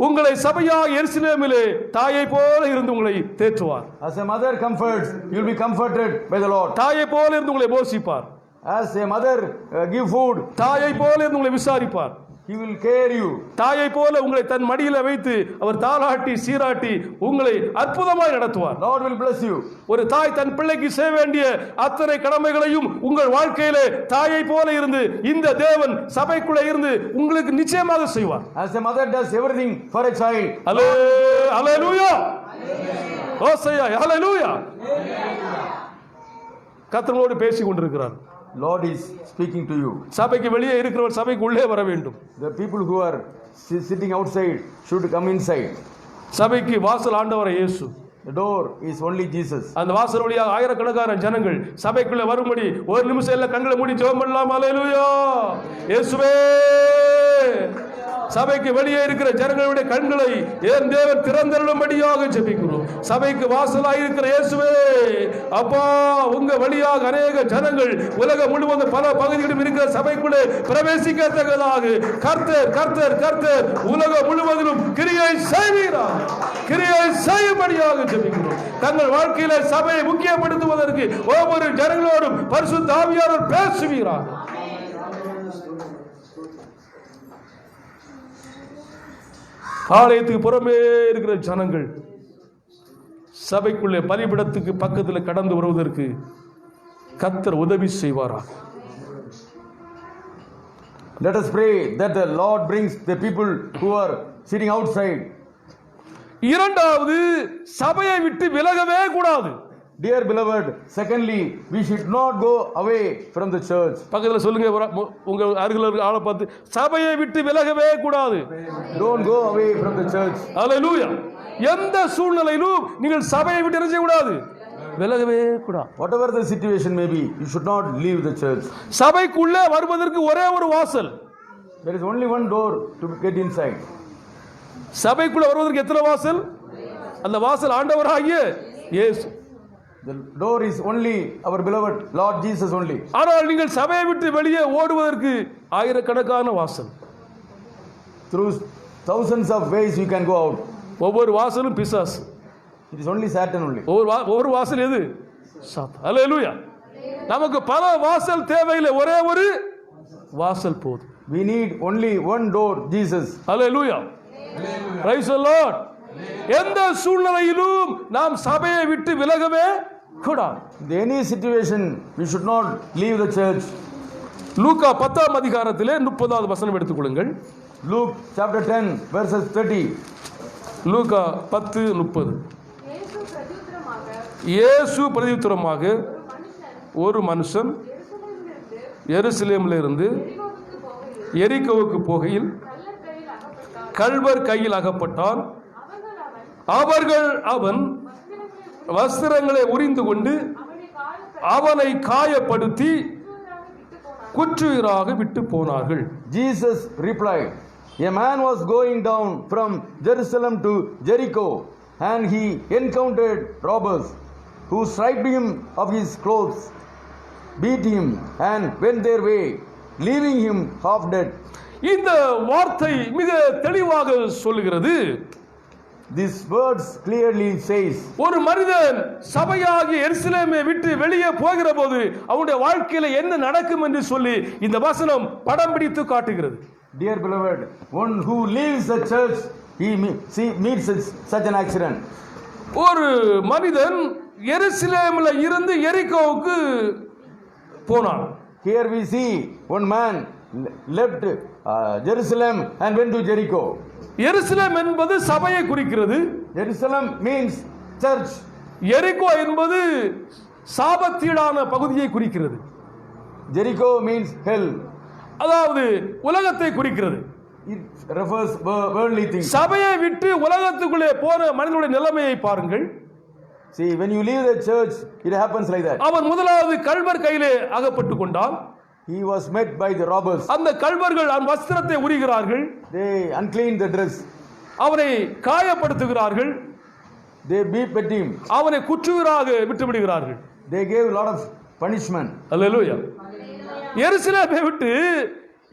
[SPEAKER 1] உங்களை சபையாகிய எருசலேமிலே தாயை போல இருந்து உங்களை தேற்றுவார்.
[SPEAKER 2] As a mother comforts, you will be comforted by the Lord.
[SPEAKER 1] தாயை போல இருந்து உங்களை போஷிப்பார்.
[SPEAKER 2] As a mother give food,
[SPEAKER 1] தாயை போல இருந்து உங்களை விசாரிப்பார்.
[SPEAKER 2] He will care you.
[SPEAKER 1] தாயை போல உங்களை தன் மடியில வைத்து அவர் தாலாட்டி சீராட்டி உங்களை அற்புதமாய் நடத்துவார்.
[SPEAKER 2] Lord will bless you.
[SPEAKER 1] ஒரு தாய் தன் பிள்ளைக்கு செய்ய வேண்டிய அத்தனை கடமைகளையும் உங்கள் வாழ்க்கையிலே தாயை போல இருந்து இந்த தேவன் சபைக்குள்ளே இருந்து உங்களுக்கு நிச்சயமாக செய்வார்.
[SPEAKER 2] As a mother does everything for a child.
[SPEAKER 1] Hallelujah. ஓசையா hallelujah. கர்த்தரோடு பேசிக் கொண்டிருக்கிறார்.
[SPEAKER 2] Lord is speaking to you.
[SPEAKER 1] சபைக்கு வெளியே இருக்கிறவர் சபைக்கு உள்ளே வர வேண்டும்.
[SPEAKER 2] The people who are sitting outside should come inside.
[SPEAKER 1] சபைக்கு வாசல் ஆண்டவர் இயேசு.
[SPEAKER 2] The door is only Jesus.
[SPEAKER 1] அந்த வாசல் வழியாக ஆயிரக்கணக்கான ஜனங்கள் சபைக்குள்ள வரும்படி ஒரு நிமிஷம் எல்லாம் கண்களை மூடி ஜெபம் பண்ணலாம். ஹல்லேலூயா. இயேசுவே, சபைக்கு வெளியே இருக்கிற ஜனங்களுடைய கண்களை என் தேவன் திறந்தருளும்படியாக ஜெபிக்கிறோம். சபைக்கு வாசலாக இருக்கிற இயேசுவே, அப்பா உங்க வழியாக அநேக ஜனங்கள் உலகம் முழுவதும் பல பகுதிகளிலும் இருக்கிற சபைக்குள்ளே பிரவேசிக்கத்தக்கதாக கர்த்தர் கர்த்தர் கர்த்தர் உலகம் முழுவதிலும் கிரியை செய்வீராக, கிரியை செய்யும்படியாக ஜெபிக்கிறோம். தங்கள் வாழ்க்கையில சபையை முக்கியப்படுத்துவதற்கு ஒவ்வொரு ஜனங்களோடும் பரிசுத்த ஆவியானவர் பேசுவீராக. ஆலயத்துக்கு புறமே இருக்கிற ஜனங்கள் சபைக்குள்ளே பலிபீடத்துக்கு பக்கத்தில் கடந்து வருவதற்கு கர்த்தர் உதவி செய்வாராக.
[SPEAKER 2] Let us pray that the Lord brings the people who are sitting outside.
[SPEAKER 1] இரண்டாவது, சபையை விட்டு விலகவே கூடாது.
[SPEAKER 2] Dear beloved, secondly, we should not go away from the church.
[SPEAKER 1] பக்கத்தில் சொல்லுங்க, உங்க அருகில் இருக்க ஆளை பார்த்து, சபையை விட்டு விலகவே கூடாது.
[SPEAKER 2] Don't go away from the church.
[SPEAKER 1] ஹல்லேலூயா. எந்த சூழ்நிலையிலும் நீங்கள் சபையை விட்டு என்ன செய்ய கூடாது? விலகவே கூடாது.
[SPEAKER 2] Whatever the situation may be, you should not leave the church.
[SPEAKER 1] சபைக்குள்ளே வருவதற்கு ஒரே ஒரு வாசல்.
[SPEAKER 2] There is only one door to get inside.
[SPEAKER 1] சபைக்குள்ள வருவதற்கு எத்தனை வாசல்? அந்த வாசல் ஆண்டவராகிய இயேசு.
[SPEAKER 2] The door is only our beloved Lord Jesus only.
[SPEAKER 1] ஆனால் நீங்கள் சபையை விட்டு வெளியே ஓடுவதற்கு ஆயிரக்கணக்கான வாசல்.
[SPEAKER 2] Through thousands of ways you can go out.
[SPEAKER 1] ஒவ்வொரு வாசலும் பிசாசு.
[SPEAKER 2] It is only Satan only.
[SPEAKER 1] ஒவ்வொரு வாசல் எது? சாத்தான். ஹல்லேலூயா. நமக்கு பல வாசல் தேவையில்லை, ஒரே ஒரு வாசல் போதும்.
[SPEAKER 2] We need only one door, Jesus.
[SPEAKER 1] Hallelujah. Praise the Lord. எந்த சூழ்நிலையிலும் நாம் சபையை விட்டு விலகவே கூடாது.
[SPEAKER 2] In any situation we should not leave the church.
[SPEAKER 1] லூக்கா 10ஆம் அதிகாரத்திலே 30வது வசனம் எடுத்துக்கொள்ளுங்கள்.
[SPEAKER 2] Luke chapter 10 verses 30.
[SPEAKER 1] லூக்கா 10:30. இயேசு பிரதியுத்தரமாக, ஒரு மனுஷன் எருசலேமில் இருந்து எரிகோவுக்கு போகையில் கள்வர் கையில் அகப்பட்டான். அவர்கள் அவன் வஸ்திரங்களை உரிந்து கொண்டு அவனை காயப்படுத்தி குற்றுயிராக விட்டு போனார்கள்.
[SPEAKER 2] Jesus replied, A man was going down from Jerusalem to Jericho, and he encountered robbers who stripped him of his clothes, beat him, and went their way, leaving him half dead.
[SPEAKER 1] இந்த வார்த்தை மிக தெளிவாக சொல்லுகிறது.
[SPEAKER 2] These words clearly says,
[SPEAKER 1] ஒரு மனிதன் சபையாகிய எருசலேமை விட்டு வெளியே போகிற போது அவனுடைய வாழ்க்கையில என்ன நடக்கும் என்று சொல்லி இந்த வசனம் படம் பிடித்து காட்டுகிறது.
[SPEAKER 2] dear beloved, one who leaves the church, he meets such an accident.
[SPEAKER 1] ஒரு மனிதன் எருசலேமில் இருந்து எரிகோவுக்கு போனான்.
[SPEAKER 2] Here we see one man left Jerusalem and went to Jericho.
[SPEAKER 1] எருசலேம் என்பது சபையை குறிக்கிறது.
[SPEAKER 2] Jerusalem means church.
[SPEAKER 1] எரிகோ என்பது சாபத்தீடான பகுதியை குறிக்கிறது.
[SPEAKER 2] Jericho means hell.
[SPEAKER 1] அதாவது உலகத்தை குறிக்கிறது.
[SPEAKER 2] It refers worldly things.
[SPEAKER 1] சபையை விட்டு உலகத்துக்குள்ளே போன மனிதனுடைய நிலைமையை பாருங்கள்.
[SPEAKER 2] See, when you leave the church, it happens like that.
[SPEAKER 1] அவன் முதலாவது கள்வர் கையிலே அகப்பட்டு கொண்டான்.
[SPEAKER 2] He was met by the robbers.
[SPEAKER 1] அந்த கள்வர்கள் அவன் வஸ்திரத்தை உரிகிறார்கள்.
[SPEAKER 2] They unclean the dress.
[SPEAKER 1] அவனை காயப்படுத்துகிறார்கள்.
[SPEAKER 2] They beat him.
[SPEAKER 1] அவனை குற்றுயிராக விட்டு விடுகிறார்கள்.
[SPEAKER 2] They gave a lot of punishment.
[SPEAKER 1] அல்லேலூயா. எருசலேமை விட்டு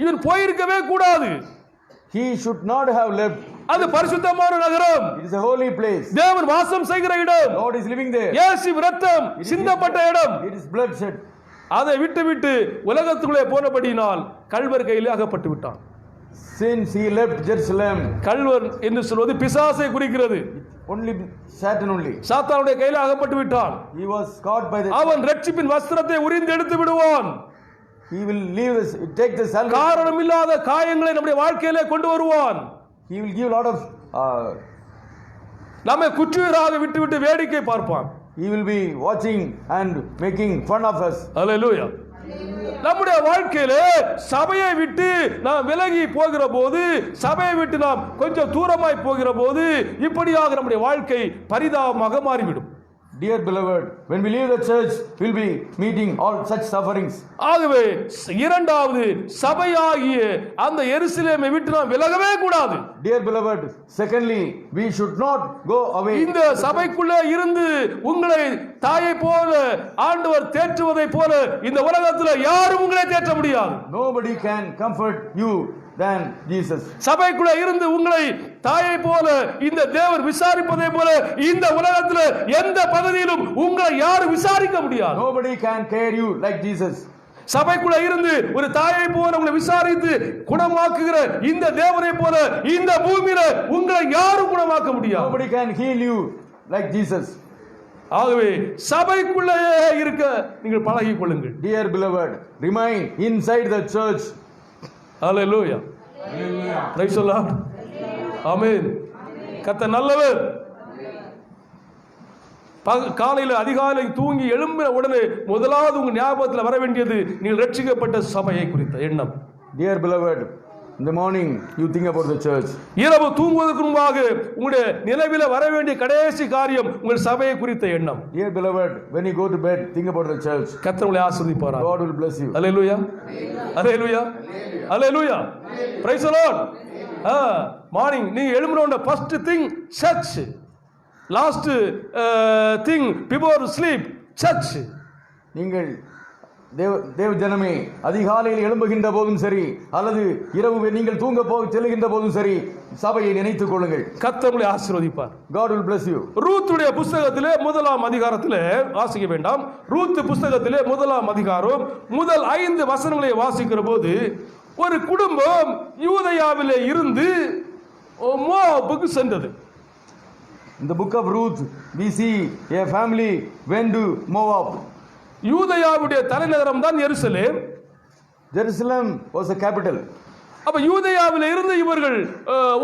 [SPEAKER 1] இவன் போயிருக்கவே கூடாது.
[SPEAKER 2] He should not have left.
[SPEAKER 1] அது பரிசுத்தமான நகரம்.
[SPEAKER 2] It is a holy place.
[SPEAKER 1] தேவன் வாசம் செய்கிற இடம்.
[SPEAKER 2] Lord is living there.
[SPEAKER 1] இயேசு இரத்தம் சிந்தப்பட்ட இடம்.
[SPEAKER 2] It is bloodshed.
[SPEAKER 1] அதை விட்டு உலகத்துக்குள்ளே போனபடியினால் கள்வர் கையிலே அகப்பட்டு விட்டான்.
[SPEAKER 2] Since he left Jerusalem,
[SPEAKER 1] கள்வர் என்று சொல்வது பிசாசை குறிக்கிறது.
[SPEAKER 2] only Satan only.
[SPEAKER 1] சாத்தானுடைய கையிலே அகப்பட்டு விட்டான்.
[SPEAKER 2] He was caught by the.
[SPEAKER 1] அவன் ரட்சிப்பின் வஸ்திரத்தை உரிந்து எடுத்து விடுவான்.
[SPEAKER 2] He will leave this, take the salvation.
[SPEAKER 1] காரணம் இல்லாத காயங்களை நம்முடைய வாழ்க்கையிலே கொண்டு வருவான்.
[SPEAKER 2] He will give a lot of.
[SPEAKER 1] நம்மை குற்றுயிராக விட்டு வேடிக்கை பார்ப்பான்.
[SPEAKER 2] He will be watching and making fun of us.
[SPEAKER 1] அல்லேலூயா. நம்முடைய வாழ்க்கையிலே சபையை விட்டு நாம் விலகி போகிற போது, சபையை விட்டு நாம் கொஞ்சம் தூரமாய் போகிற போது இப்படியாக நம்முடைய வாழ்க்கை பரிதாபமாக மாறிவிடும்.
[SPEAKER 2] Dear beloved, when we leave the church, we will be meeting all such sufferings.
[SPEAKER 1] ஆகவே இரண்டாவது சபையாகிய அந்த எருசலேமை விட்டு நாம் விலகவே கூடாது.
[SPEAKER 2] Dear beloved, secondly, we should not go away.
[SPEAKER 1] இந்த சபைக்குள்ளே இருந்து உங்களை தாயை போல ஆண்டவர் தேற்றுவதை போல இந்த உலகத்தில் யாரும் உங்களை தேற்ற முடியாது.
[SPEAKER 2] Nobody can comfort you than Jesus.
[SPEAKER 1] சபைக்குள்ள இருந்து உங்களை தாயை போல இந்த தேவர் விசாரிப்பதை போல இந்த உலகத்தில் எந்த பகுதியிலும் உங்களை யாரும் விசாரிக்க முடியாது.
[SPEAKER 2] Nobody can care you like Jesus.
[SPEAKER 1] சபைக்குள்ள இருந்து ஒரு தாயை போல உங்களை விசாரித்து குணமாக்குகிற இந்த தேவனை போல இந்த பூமியில உங்களை யாரும் குணமாக்க முடியாது.
[SPEAKER 2] Nobody can heal you like Jesus.
[SPEAKER 1] ஆகவே சபைக்குள்ளே இருக்க நீங்கள் பழகிக் கொள்ளுங்கள்.
[SPEAKER 2] Dear beloved, remain inside the church.
[SPEAKER 1] Hallelujah. Praise the Lord. Amen. கர்த்தர் நல்லவர். காலையில் அதிகாலை தூங்கி எழும்பின உடனே முதலாவது உங்க ஞாபகத்தில் வர வேண்டியது நீங்கள் ரட்சிக்கப்பட்ட சபையை குறித்த எண்ணம்.
[SPEAKER 2] Dear beloved, in the morning you think about the church.
[SPEAKER 1] இரவு தூங்குவதற்கு முன்பாக உங்களுடைய நினைவில வர வேண்டிய கடைசி காரியம் உங்கள் சபையை குறித்த எண்ணம்.
[SPEAKER 2] Dear beloved, when you go to bed, think about the church.
[SPEAKER 1] கர்த்தர் உங்களை ஆசீர்வதிப்பார்.
[SPEAKER 2] God will bless you.
[SPEAKER 1] Hallelujah. Hallelujah. Hallelujah. Praise the Lord. Morning நீங்க எழும்புன first thing church. Last thing before sleep church.
[SPEAKER 2] நீங்கள் தேவ ஜனமே அதிகாலையில் எழும்புகின்ற போதும் சரி அல்லது இரவு நீங்கள் தூங்க செல்லுகின்ற போதும் சரி சபையை நினைத்துக் கொள்ளுங்கள்.
[SPEAKER 1] கர்த்தர் உங்களை ஆசீர்வதிப்பார்.
[SPEAKER 2] God will bless you.
[SPEAKER 1] ரூத்துடைய புத்தகத்திலே முதலாம் அதிகாரத்திலே வாசிக்க வேண்டாம். ரூத் புத்தகத்திலே முதலாம் அதிகாரம் முதல் 5 வசனங்களை வாசிக்கிற போது ஒரு குடும்பம் யூதேயாவிலே இருந்து மோவாபுக்கு சென்றது.
[SPEAKER 2] In the book of Ruth we see a family went to Moab.
[SPEAKER 1] யூதேயாவுடைய தலைநகரம் தான் எருசலேம்.
[SPEAKER 2] Jerusalem was the capital.
[SPEAKER 1] அப்ப யூதேயாவிலே இருந்து இவர்கள்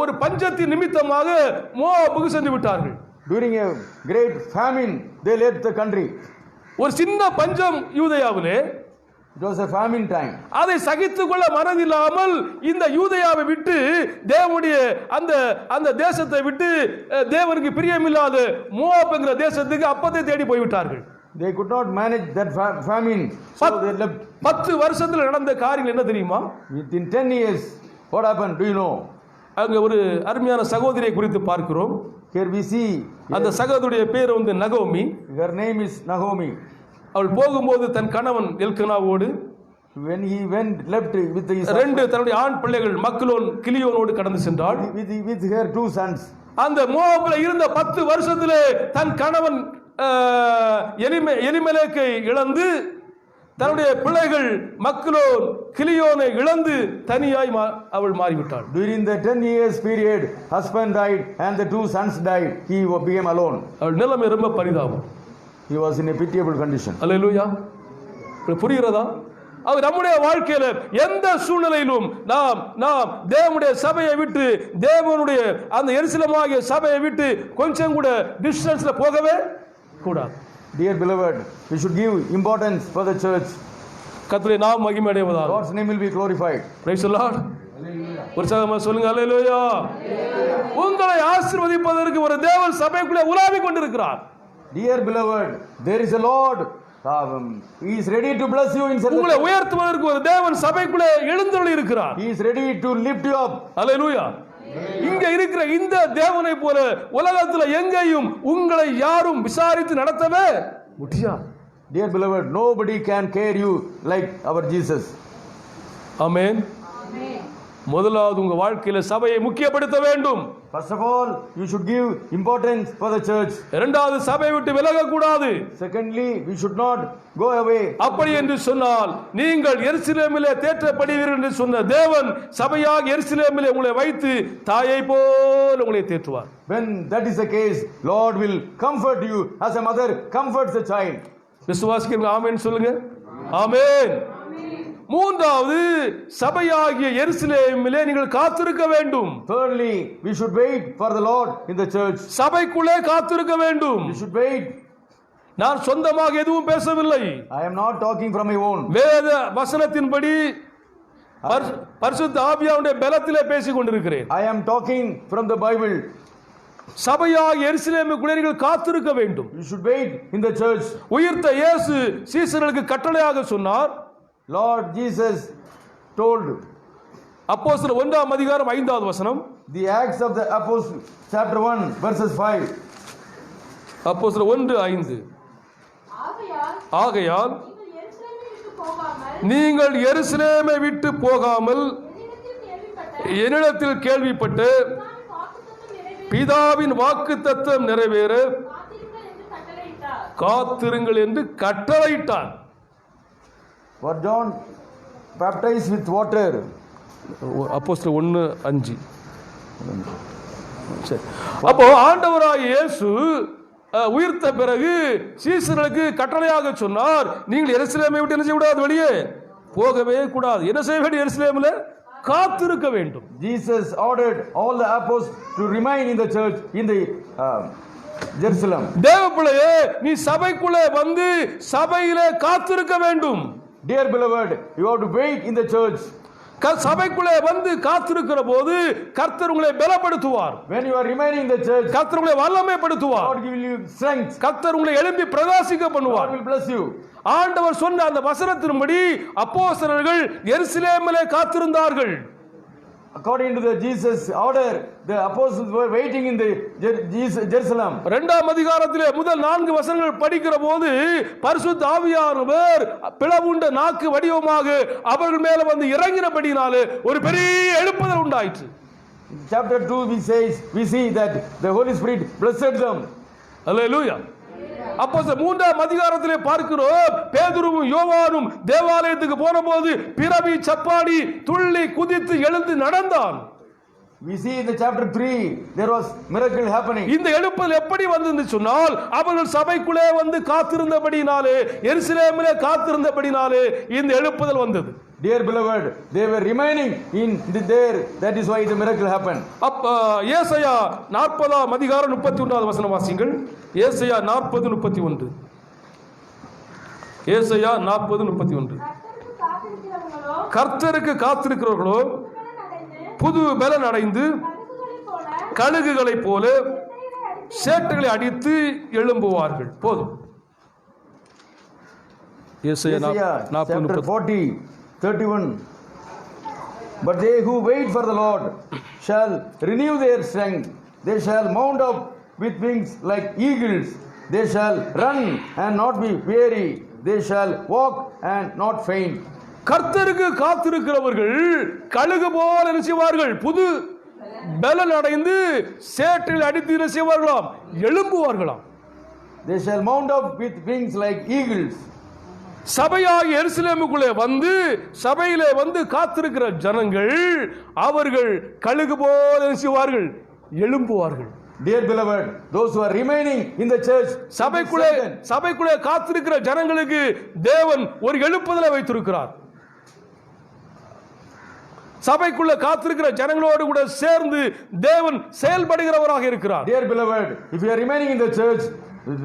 [SPEAKER 1] ஒரு பஞ்சத்தின் நிமித்தமாக மோவாபுக்கு சென்று விட்டார்கள்.
[SPEAKER 2] During a great famine they left the country.
[SPEAKER 1] ஒரு சின்ன பஞ்சம் யூதேயாவிலே.
[SPEAKER 2] It was a famine time.
[SPEAKER 1] அதை சகித்துக் கொள்ள மனதில்லாமல் இந்த யூதேயாவை விட்டு தேவனுடைய அந்த தேசத்தை விட்டு தேவனுக்கு பிரியமில்லாத மோவாப் என்கிற தேசத்துக்கு அப்பத்தை தேடி போய்விட்டார்கள்.
[SPEAKER 2] They could not manage that famine, so they left.
[SPEAKER 1] 10 வருஷத்துல நடந்த காரியங்கள் என்ன தெரியுமா?
[SPEAKER 2] Within 10 years, what happened? Do you know?
[SPEAKER 1] அங்க ஒரு அருமையான சகோதரியை குறித்து பார்க்கிறோம்.
[SPEAKER 2] Here we see
[SPEAKER 1] அந்த சகோதரியுடைய பேர் வந்து நகோமி.
[SPEAKER 2] her name is Naomi.
[SPEAKER 1] அவள் போகும்போது தன் கணவன் எல்கனாவோடு
[SPEAKER 2] When he left with his
[SPEAKER 1] ரெண்டு தன்னுடைய ஆண் பிள்ளைகள் மக்லோன் கிலியோனோடு கடந்து சென்றாள்.
[SPEAKER 2] with her 2 sons.
[SPEAKER 1] அந்த மோவாபில இருந்த 10 வருஷத்திலே தன் கணவன் எலிமெலேக்கை இழந்து தன்னுடைய பிள்ளைகள் மக்லோன் கிலியோனை இழந்து தனியாய் அவள் மாறிவிட்டாள்.
[SPEAKER 2] During the 10 years period, husband died and the 2 sons died. He became alone.
[SPEAKER 1] அவள் நிலைமை ரொம்ப பரிதாபம்.
[SPEAKER 2] He was in a pitiable condition.
[SPEAKER 1] அல்லேலூயா. புரிகிறதா? அவர் நம்முடைய வாழ்க்கையில எந்த சூழ்நிலையிலும் நாம் தேவனுடைய சபையை விட்டு தேவனுடைய அந்த எருசலேமாகிய சபையை விட்டு கொஞ்சம் கூட டிஸ்டன்ஸ்ல போகவே கூடாது.
[SPEAKER 2] Dear beloved, we should give importance for the church.
[SPEAKER 1] கர்த்தருடைய நாமம் மகிமை அடைவதாக.
[SPEAKER 2] God's name will be glorified.
[SPEAKER 1] Praise the Lord. உற்சாகமா சொல்லுங்க அல்லேலூயா. உங்களை ஆசீர்வதிப்பதற்கு ஒரு தேவன் சபைக்குள்ளே உலாவிக் கொண்டிருக்கிறார்.
[SPEAKER 2] Dear beloved, there is a Lord. He is ready to bless you in such
[SPEAKER 1] உங்களை உயர்த்துவதற்கு ஒரு தேவன் சபைக்குள்ளே எழுந்தருளி இருக்கிறார்.
[SPEAKER 2] He is ready to lift you up.
[SPEAKER 1] அல்லேலூயா. இங்க இருக்கிற இந்த தேவனை போல உலகத்துல எங்கேயும் உங்களை யாரும் விசாரித்து நடத்தவே முடியாது.
[SPEAKER 2] Dear beloved, nobody can care you like our Jesus.
[SPEAKER 1] ஆமென். முதலாவது உங்க வாழ்க்கையில சபையை முக்கியப்படுத்த வேண்டும்.
[SPEAKER 2] First of all, you should give importance for the church.
[SPEAKER 1] இரண்டாவது சபையை விட்டு விலக கூடாது.
[SPEAKER 2] Secondly, we should not go away.
[SPEAKER 1] அப்படி என்று சொன்னால் நீங்கள் எருசலேமிலே தேற்றப்படுவீர்கள் என்று சொன்ன தேவன் சபையாக எருசலேமிலே உங்களை வைத்து தாயை போல உங்களை தேற்றுவார்.
[SPEAKER 2] When that is the case, Lord will comfort you as a mother comforts a child.
[SPEAKER 1] விசுவாசிக்கிறீங்க? ஆமென் சொல்லுங்க. ஆமென். மூன்றாவது சபையாகிய எருசலேமிலே நீங்கள் காத்திருக்க வேண்டும்.
[SPEAKER 2] Thirdly, we should wait for the Lord in the church.
[SPEAKER 1] சபைக்குள்ளே காத்திருக்க வேண்டும்.
[SPEAKER 2] We should wait.
[SPEAKER 1] நான் சொந்தமாக எதுவும் பேசவில்லை.
[SPEAKER 2] I am not talking from my own.
[SPEAKER 1] வேத வசனத்தின்படி பரிசுத்த ஆவியானுடைய பலத்திலே பேசிக் கொண்டிருக்கிறேன்.
[SPEAKER 2] I am talking from the Bible.
[SPEAKER 1] சபையாகிய எருசலேமுக்குள்ளே நீங்கள் காத்திருக்க வேண்டும்.
[SPEAKER 2] You should wait in the church.
[SPEAKER 1] உயிர்த்த இயேசு சீசர்களுக்கு கட்டளையாக சொன்னார்.
[SPEAKER 2] Lord Jesus told.
[SPEAKER 1] அப்போஸ்தலர் 1ஆம் அதிகாரம் 5வது வசனம்.
[SPEAKER 2] The Acts of the Apostles, chapter 1, verses 5.
[SPEAKER 1] அப்போஸ்தலர் 1:5. ஆகையால் நீங்கள் எருசலேமை விட்டு போகாமல் என்னிடத்தில் கேள்விப்பட்டு பிதாவின் வாக்குத்தத்தம் நிறைவேற காத்திருங்கள் என்று கட்டளையிட்டார்.
[SPEAKER 2] For John baptized with water.
[SPEAKER 1] அப்போஸ்தலர் 1:5. அப்போ ஆண்டவராகிய இயேசு உயிர்த்த பிறகு சீசர்களுக்கு கட்டளையாக சொன்னார், நீங்கள் எருசலேமை விட்டு என்ன செய்யக்கூடாது, வெளியே போகவே கூடாது. என்ன செய்ய வேண்டும்? எருசலேமில் காத்திருக்க வேண்டும்.
[SPEAKER 2] Jesus ordered all the apostles to remain in the church in the Jerusalem.
[SPEAKER 1] தேவப்பிள்ளையே, நீ சபைக்குள்ளே வந்து சபையிலே காத்திருக்க வேண்டும்.
[SPEAKER 2] Dear beloved, you have to wait in the church.
[SPEAKER 1] சபைக்குள்ளே வந்து காத்திருக்கிற போது கர்த்தர் உங்களை பலப்படுத்துவார்.
[SPEAKER 2] When you are remaining in the church,
[SPEAKER 1] கர்த்தர் உங்களை வல்லமைப்படுத்துவார்.
[SPEAKER 2] God will give you strength.
[SPEAKER 1] கர்த்தர் உங்களை எழுப்பி பிரகாசிக்க பண்ணுவார்.
[SPEAKER 2] God will bless you.
[SPEAKER 1] ஆண்டவர் சொன்ன அந்த வசனத்தின்படி அப்போஸ்தலர்கள் எருசலேமிலே காத்திருந்தார்கள்.
[SPEAKER 2] According to the Jesus order, the apostles were waiting in the Jerusalem. 2ஆம்
[SPEAKER 1] அதிகாரத்திலே முதல் 4 வசனங்கள் படிக்கிற போது பரிசுத்த ஆவியானவர் பிளவுண்ட நாக்கு வடிவமாக அவர்கள் மேல வந்து இறங்கினபடினாலே ஒரு பெரிய எழுப்புதல் உண்டாயிற்று.
[SPEAKER 2] Chapter 2 we see that the Holy Spirit blessed them.
[SPEAKER 1] Hallelujah. அப்போ 3ஆம் அதிகாரத்திலே பார்க்கிறோம், பேதுருவும் யோவானும் தேவாலயத்துக்கு போன போது பிறவி சப்பாடி துள்ளி குதித்து எழுந்து நடந்தான்.
[SPEAKER 2] We see in the chapter 3 there was miracle happening.
[SPEAKER 1] இந்த எழுப்புதல் எப்படி வந்தது சொன்னால் அவர்கள் சபைக்குள்ளே வந்து காத்திருந்தபடினாலே எருசலேமிலே காத்திருந்தபடினாலே இந்த எழுப்புதல் வந்தது.
[SPEAKER 2] Dear beloved, they were remaining in there, that is why the miracle happened.
[SPEAKER 1] ஏசாயா 40ஆம் அதிகாரம் 31வது வசனம் வாசிங்கள். ஏசாயா 40:31. ஏசாயா 40:31. கர்த்தருக்கு காத்திருக்கிறவர்களோ புது பலன் அடைந்து கழுகுகளைப் போல சேட்டுகளை அடித்து எழும்புவார்கள். போதும்.
[SPEAKER 2] ஏசாயா 40:31. But they who wait for the Lord shall renew their strength. They shall mount up with wings like eagles. They shall run and not be weary. They shall walk and not faint.
[SPEAKER 1] கர்த்தருக்கு காத்திருக்கிறவர்கள் கழுகு போல என்ன செய்வார்கள்? புது பலன் அடைந்து சேற்றில் அடித்து என்ன செய்வார்களாம்? எழும்புவார்களாம்.
[SPEAKER 2] They shall mount up with wings like eagles.
[SPEAKER 1] சபையாகிய எருசலேமுக்குள்ளே வந்து சபையிலே வந்து காத்திருக்கிற ஜனங்கள் அவர்கள் கழுகு போல என்ன செய்வார்கள்? எழும்புவார்கள்.
[SPEAKER 2] Dear beloved, those who are remaining in the church,
[SPEAKER 1] சபைக்குள்ளே காத்திருக்கிற ஜனங்களுக்கு தேவன் ஒரு எழுப்புதலை வைத்திருக்கிறார். சபைக்குள்ள காத்திருக்கிற ஜனங்களோடு கூட சேர்ந்து தேவன் செயல்படுகிறவராக இருக்கிறார்.
[SPEAKER 2] Dear beloved, if you are remaining in the church,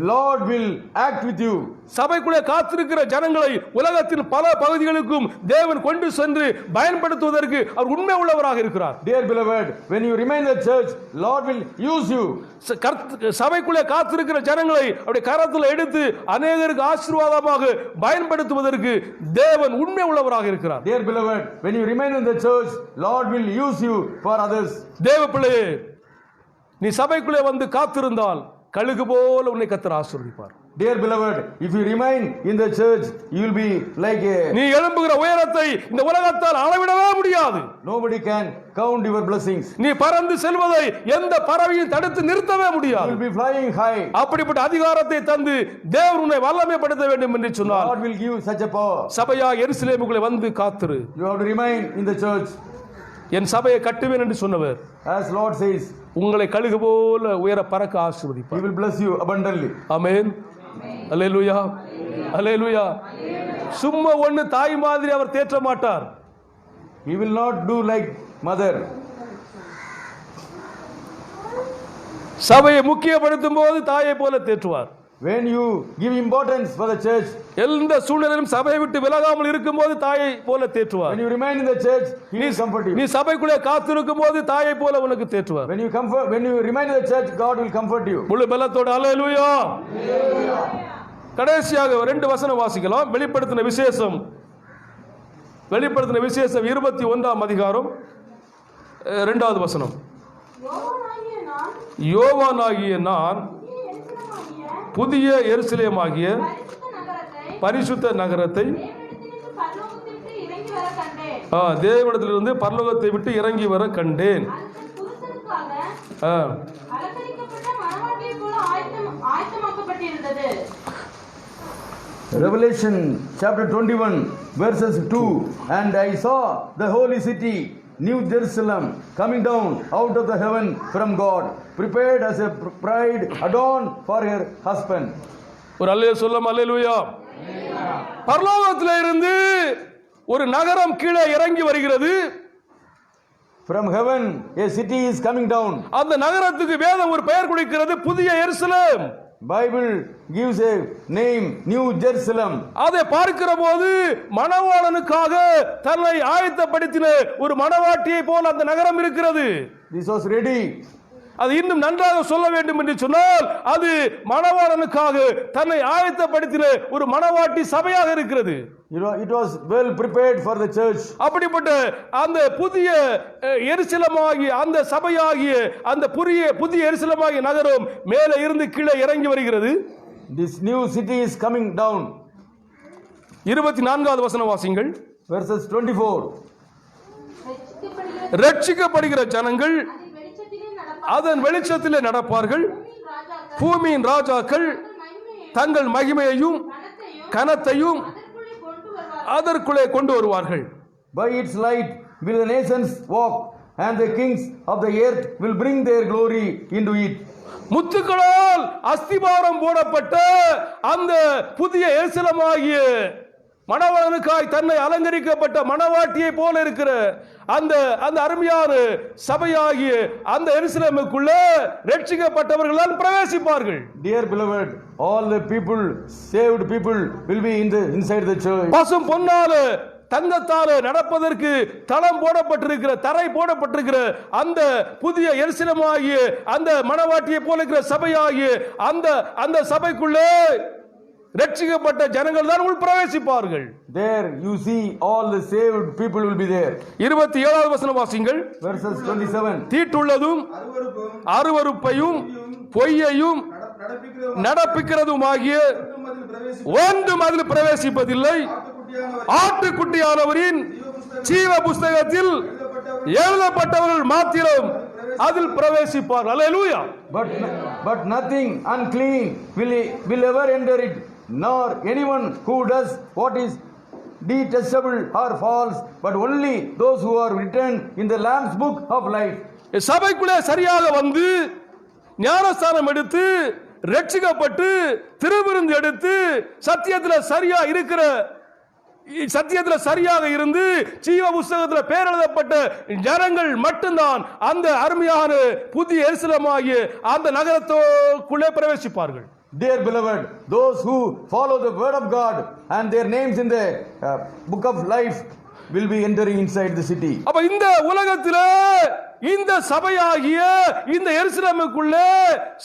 [SPEAKER 2] Lord will act with you.
[SPEAKER 1] சபைக்குள்ளே காத்திருக்கிற ஜனங்களை உலகத்தின் பல பகுதிகளுக்கும் தேவன் கொண்டு சென்று பயன்படுத்துவதற்கு அவர் உண்மை உள்ளவராக இருக்கிறார்.
[SPEAKER 2] Dear beloved, when you remain in the church, Lord will use you.
[SPEAKER 1] சபைக்குள்ளே காத்திருக்கிற ஜனங்களை அவருடைய கரத்தில் எடுத்து அநேகருக்கு ஆசீர்வாதமாக பயன்படுத்துவதற்கு தேவன் உண்மை உள்ளவராக இருக்கிறார்.
[SPEAKER 2] Dear beloved, when you remain in the church, Lord will use you for others.
[SPEAKER 1] தேவ பிள்ளையே, நீ சபைக்குள்ளே வந்து காத்திருந்தால் கழுகு போல உன்னை கர்த்தர் ஆசீர்வதிப்பார்.
[SPEAKER 2] Dear beloved, if you remain in the church, you will be like a...
[SPEAKER 1] நீ எழும்புகிற உயரத்தை இந்த உலகத்தால் அளவிடவே முடியாது.
[SPEAKER 2] Nobody can count your blessings.
[SPEAKER 1] நீ பறந்து செல்வதை எந்த பறவையும் தடுத்து நிறுத்தவே முடியாது.
[SPEAKER 2] You will be flying high.
[SPEAKER 1] அப்படிப்பட்ட அதிகாரத்தை தந்து தேவன் உன்னை வல்லமைப்படுத்த வேண்டும் என்று சொன்னார்.
[SPEAKER 2] God will give such a power.
[SPEAKER 1] சபையா எருசலேமுக்குள்ளே வந்து காத்திரு.
[SPEAKER 2] You have to remain in the church.
[SPEAKER 1] என் சபையை கட்டுவேன் என்று சொன்னவர்
[SPEAKER 2] As Lord says,
[SPEAKER 1] உங்களை கழுகு போல உயர பறக்க ஆசீர்வதிப்பார்.
[SPEAKER 2] He will bless you abundantly.
[SPEAKER 1] ஆமென். அல்லேலூயா. அல்லேலூயா. சும்மா ஒண்ணு தாய் மாதிரி அவர் தேற்ற மாட்டார்.
[SPEAKER 2] He will not do like mother.
[SPEAKER 1] சபையை முக்கியப்படுத்தும் போது தாயை போல தேற்றுவார்.
[SPEAKER 2] When you give importance for the church,
[SPEAKER 1] எந்த சூழ்நிலையிலும் சபையை விட்டு விலகாமல் இருக்கும்போது தாயை போல தேற்றுவார்.
[SPEAKER 2] when you remain in the church, He will comfort you.
[SPEAKER 1] நீ சபைக்குள்ளே காத்திருக்கும் போது தாயை போல உனக்கு தேற்றுவார்.
[SPEAKER 2] When you remain in the church, God will comfort you.
[SPEAKER 1] முழு பலத்தோட அல்லேலூயா. கடைசியாக 2 வசனம் வாசிக்கலாம். வெளிப்படுத்தின விசேஷம் 21ஆம் அதிகாரம் 2வது வசனம். யோவானாகிய நான் புதிய எருசலேமாகிய பரிசுத்த நகரத்தை தேவனிடத்திலிருந்து பரலோகத்தை விட்டு இறங்கி வர கண்டேன்.
[SPEAKER 2] Revelation chapter 21 verses 2, and I saw the holy city, New Jerusalem, coming down out of the heaven from God, prepared as a bride adorned for her husband.
[SPEAKER 1] ஒரு அல்லேலூயா சொல்லும். அல்லேலூயா. பரலோகத்திலே இருந்து ஒரு நகரம் கீழே இறங்கி வருகிறது.
[SPEAKER 2] From heaven a city is coming down.
[SPEAKER 1] அந்த நகரத்துக்கு வேதம் ஒரு பெயர் கொடுக்கிறது, புதிய எருசலேம்.
[SPEAKER 2] Bible gives a name, New Jerusalem.
[SPEAKER 1] அதை பார்க்கிற போது மணவாளனுக்காக தன்னை ஆயத்தப்படுத்தின ஒரு மணவாட்டியை போல அந்த நகரம் இருக்கிறது.
[SPEAKER 2] This was ready.
[SPEAKER 1] அது இன்னும் நன்றாக சொல்ல வேண்டும் என்று சொன்னால் அது மணவாளனுக்காக தன்னை ஆயத்தப்படுத்தின ஒரு மணவாட்டி சபையாக இருக்கிறது.
[SPEAKER 2] It was well prepared for the church.
[SPEAKER 1] அப்படிப்பட்ட அந்த புதிய எருசலேமாகிய அந்த சபையாகிய அந்த புதிய எருசலேமாகிய நகரம் மேலே இருந்து கீழே இறங்கி வருகிறது.
[SPEAKER 2] This new city is coming down.
[SPEAKER 1] 24வது வசனம் வாசிங்கள்.
[SPEAKER 2] Verses 24.
[SPEAKER 1] ரட்சிக்கப்படுகிற ஜனங்கள் அதன் வெளிச்சத்திலே நடப்பார்கள். பூமியின் ராஜாக்கள் தங்கள் மகிமையையும் கனத்தையும் அதற்குள்ளே கொண்டு வருவார்கள்.
[SPEAKER 2] By its light will the nations walk, and the kings of the earth will bring their glory into it.
[SPEAKER 1] முத்துக்களால் அஸ்திபாரம் போடப்பட்ட அந்த புதிய எருசலேமாகிய மணவாளனுக்காய் தன்னை அலங்கரிக்கப்பட்ட மணவாட்டியை போல இருக்கிற அந்த அருமையான சபையாகிய அந்த எருசலேமுக்குள்ளே ரட்சிக்கப்பட்டவர்கள் பிரவேசிப்பார்கள்.
[SPEAKER 2] Dear beloved, all the people, saved people will be inside the church.
[SPEAKER 1] பசும் பொன்னால தங்கத்தால நடப்பதற்கு தளம் போடப்பட்டிருக்கிற தரை போடப்பட்டிருக்கிற அந்த புதிய எருசலேமாகிய அந்த மணவாட்டியை போல இருக்கிற சபையாகிய அந்த சபைக்குள்ளே ரட்சிக்கப்பட்ட ஜனங்கள் தான் உள் பிரவேசிப்பார்கள்.
[SPEAKER 2] There you see all the saved people will be there.
[SPEAKER 1] 27வது வசனம் வாசிங்கள்.
[SPEAKER 2] Verses 27.
[SPEAKER 1] தீட்டுள்ளதும் அருவருப்பையும் பொய்யையும் நடப்பிக்கிறதுமாகிய ஒன்றும் அதில் பிரவேசிப்பதில்லை. ஆட்டுக்குட்டியானவரின் ஜீவ புஸ்தகத்தில் எழுதப்பட்டவர்கள் மாத்திரம் அதில் பிரவேசிப்பார். அல்லேலூயா.
[SPEAKER 2] But nothing unclean will ever enter it, nor anyone who does what is detestable or false, but only those who are written in the Lamb's book of life.
[SPEAKER 1] சபைக்குள்ளே சரியாக வந்து ஞானஸ்தானம் எடுத்து ரட்சிக்கப்பட்டு திருவிருந்து எடுத்து சத்தியத்தில் சரியாக இருந்து ஜீவ புஸ்தகத்தில் பேர் எழுதப்பட்ட ஜனங்கள் மட்டும்தான் அந்த அருமையான புதிய எருசலேமாகிய அந்த நகரத்துக்குள்ளே பிரவேசிப்பார்கள்.
[SPEAKER 2] Dear beloved, those who follow the word of God and their names in the book of life will be entering inside the city.
[SPEAKER 1] அப்ப இந்த உலகத்திலே இந்த சபையாகிய இந்த எருசலேமுக்குள்ளே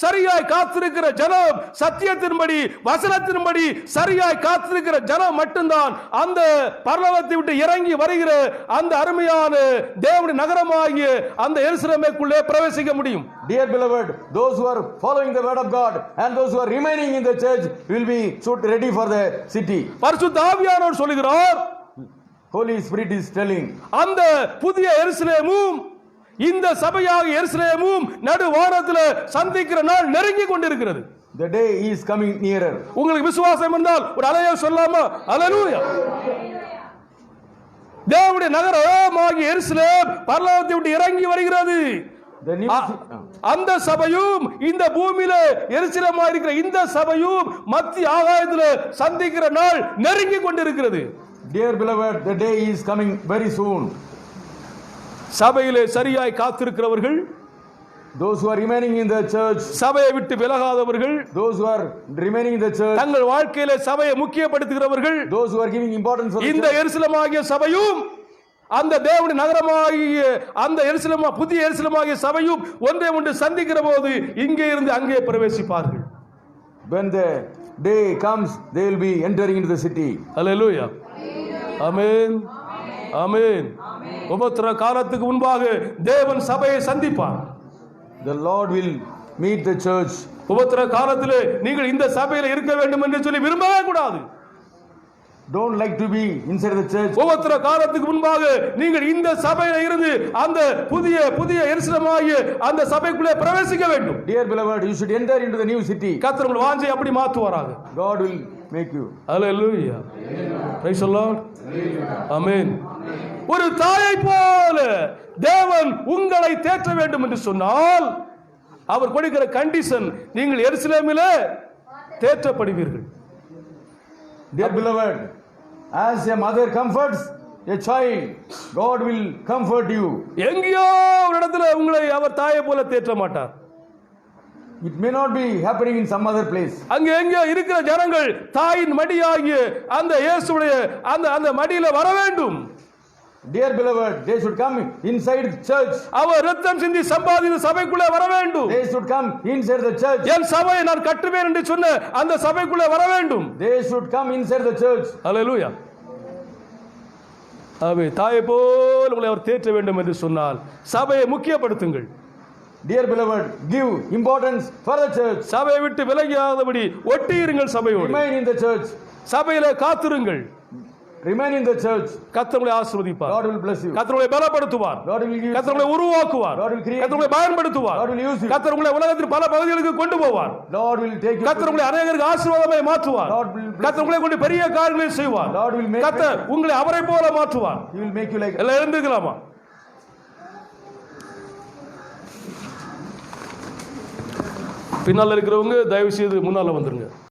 [SPEAKER 1] சரியாய் காத்திருக்கிற ஜனம், சத்தியத்தின்படி வசனத்தின்படி சரியாய் காத்திருக்கிற ஜனம் மட்டும்தான் அந்த பரலோகத்தை விட்டு இறங்கி வருகிற அந்த அருமையான தேவனுடைய நகரமாகிய அந்த எருசலேமுக்குள்ளே பிரவேசிக்க முடியும்.
[SPEAKER 2] Dear beloved, those who are following the word of God and those who are remaining in the church will be ready for the city.
[SPEAKER 1] பரிசுத்த ஆவியானவர் சொல்கிறார்,
[SPEAKER 2] Holy Spirit is telling,
[SPEAKER 1] அந்த புதிய எருசலேமும் இந்த சபையாக எருசலேமும் நடுவானத்தில் சந்திக்கிற நாள் நெருங்கி கொண்டிருக்கிறது.
[SPEAKER 2] The day is coming nearer.
[SPEAKER 1] உங்களுக்கு விசுவாசம் இருந்தால் ஒரு அலையை சொல்லாமா? அல்லேலூயா. தேவனுடைய நகரமாகிய எருசலேம் பரலோகத்தை விட்டு இறங்கி வருகிறது. அந்த சபையும் இந்த பூமியில எருசலேமாக இருக்கிற இந்த சபையும் மத்திய ஆகாயத்தில் சந்திக்கிற நாள் நெருங்கி கொண்டிருக்கிறது.
[SPEAKER 2] Dear beloved, the day is coming very soon.
[SPEAKER 1] சபையிலே சரியாய் காத்திருக்கிறவர்கள்,
[SPEAKER 2] those who are remaining in the church,
[SPEAKER 1] சபையை விட்டு விலகாதவர்கள்,
[SPEAKER 2] those who are remaining in the church,
[SPEAKER 1] தங்கள் வாழ்க்கையிலே சபையை முக்கியப்படுத்துகிறவர்கள்,
[SPEAKER 2] those who are giving importance for
[SPEAKER 1] இந்த எருசலேமாகிய சபையும் அந்த தேவனுடைய நகரமாகிய அந்த எருசலேமா புதிய எருசலேமாகிய சபையும் ஒன்றை ஒன்று சந்திக்கிற போது இங்கே இருந்து அங்கே பிரவேசிப்பார்கள்.
[SPEAKER 2] When the day comes, they will be entering into the city.
[SPEAKER 1] Hallelujah. ஆமென். ஆமென். உபத்திர காலத்துக்கு முன்பாக தேவன் சபையை சந்திப்பார்.
[SPEAKER 2] The Lord will meet the church.
[SPEAKER 1] உபத்திர காலத்திலே நீங்கள் இந்த சபையில் இருக்க வேண்டும் என்று சொல்லி விரும்பவே கூடாது.
[SPEAKER 2] Don't like to be inside the church.
[SPEAKER 1] உபத்திர காலத்துக்கு முன்பாக நீங்கள் இந்த சபையில இருந்து அந்த புதிய எருசலேமாகிய அந்த சபைக்குள்ளே பிரவேசிக்க வேண்டும்.
[SPEAKER 2] Dear beloved, you should enter into the new city.
[SPEAKER 1] கர்த்தர் உங்கள் வாஞ்சை அப்படி மாற்றுவாராக.
[SPEAKER 2] God will make you.
[SPEAKER 1] Hallelujah. Praise the Lord. Amen. ஒரு தாயை போல தேவன் உங்களை தேற்ற வேண்டும் என்று சொன்னால் அவர் கொடுக்கிற கண்டிஷன், நீங்கள் எருசலேமிலே தேற்றப்படுவீர்கள்.
[SPEAKER 2] Dear beloved, as a mother comforts a child, God will comfort you.
[SPEAKER 1] எங்கேயோ ஒரு இடத்துல உங்களை அவர் தாயை போல தேற்ற மாட்டார்.
[SPEAKER 2] It may not be happening in some other place.
[SPEAKER 1] அங்கே எங்கே இருக்கிற ஜனங்கள் தாயின் மடியாகிய அந்த இயேசுடைய அந்த மடியில வர வேண்டும்.
[SPEAKER 2] Dear beloved, they should come inside the church.
[SPEAKER 1] அவர் இரத்தம் சிந்தி சம்பாதித்த சபைக்குள்ளே வர வேண்டும்.
[SPEAKER 2] They should come inside the church.
[SPEAKER 1] என் சபையை நான் கட்டுவேன் என்று சொன்ன அந்த சபைக்குள்ளே வர வேண்டும்.
[SPEAKER 2] They should come inside the church.
[SPEAKER 1] Hallelujah. அவை தாயை போல் உங்களை அவர் தேற்ற வேண்டும் என்று சொன்னால் சபையை முக்கியப்படுத்துங்கள்.
[SPEAKER 2] Dear beloved, give importance for the church.
[SPEAKER 1] சபையை விட்டு விலகாதபடி ஒட்டியிருங்கள் சபையோடு.
[SPEAKER 2] Remain in the church.
[SPEAKER 1] சபையிலே காத்திருங்கள்.
[SPEAKER 2] Remain in the church.
[SPEAKER 1] கர்த்தர் உங்களை ஆசீர்வதிப்பார்.
[SPEAKER 2] God will bless you.
[SPEAKER 1] கர்த்தர் உங்களை பலப்படுத்துவார்.
[SPEAKER 2] God will give you.
[SPEAKER 1] கர்த்தர் உங்களை உருவாக்குவார்.
[SPEAKER 2] God will create.
[SPEAKER 1] கர்த்தர் உங்களை பயன்படுத்துவார்.
[SPEAKER 2] God will use you.
[SPEAKER 1] கர்த்தர் உங்களை உலகத்தின் பல பகுதிகளுக்கு கொண்டு போவார்.
[SPEAKER 2] Lord will take you.
[SPEAKER 1] கர்த்தர் உங்களை அநேகருக்கு ஆசீர்வாதமாய் மாற்றுவார்.
[SPEAKER 2] God will bless.
[SPEAKER 1] கர்த்தர் உங்களை கொண்டு பெரிய காரியங்களை செய்வார்.
[SPEAKER 2] Lord will make.
[SPEAKER 1] கர்த்தர் உங்களை அவரை போல மாற்றுவார்.
[SPEAKER 2] He will make you like.
[SPEAKER 1] எல்லாம் எழுந்துக்கலாமா? பின்னால இருக்கிறவங்க தயவு செய்து முன்னால வந்துருங்க.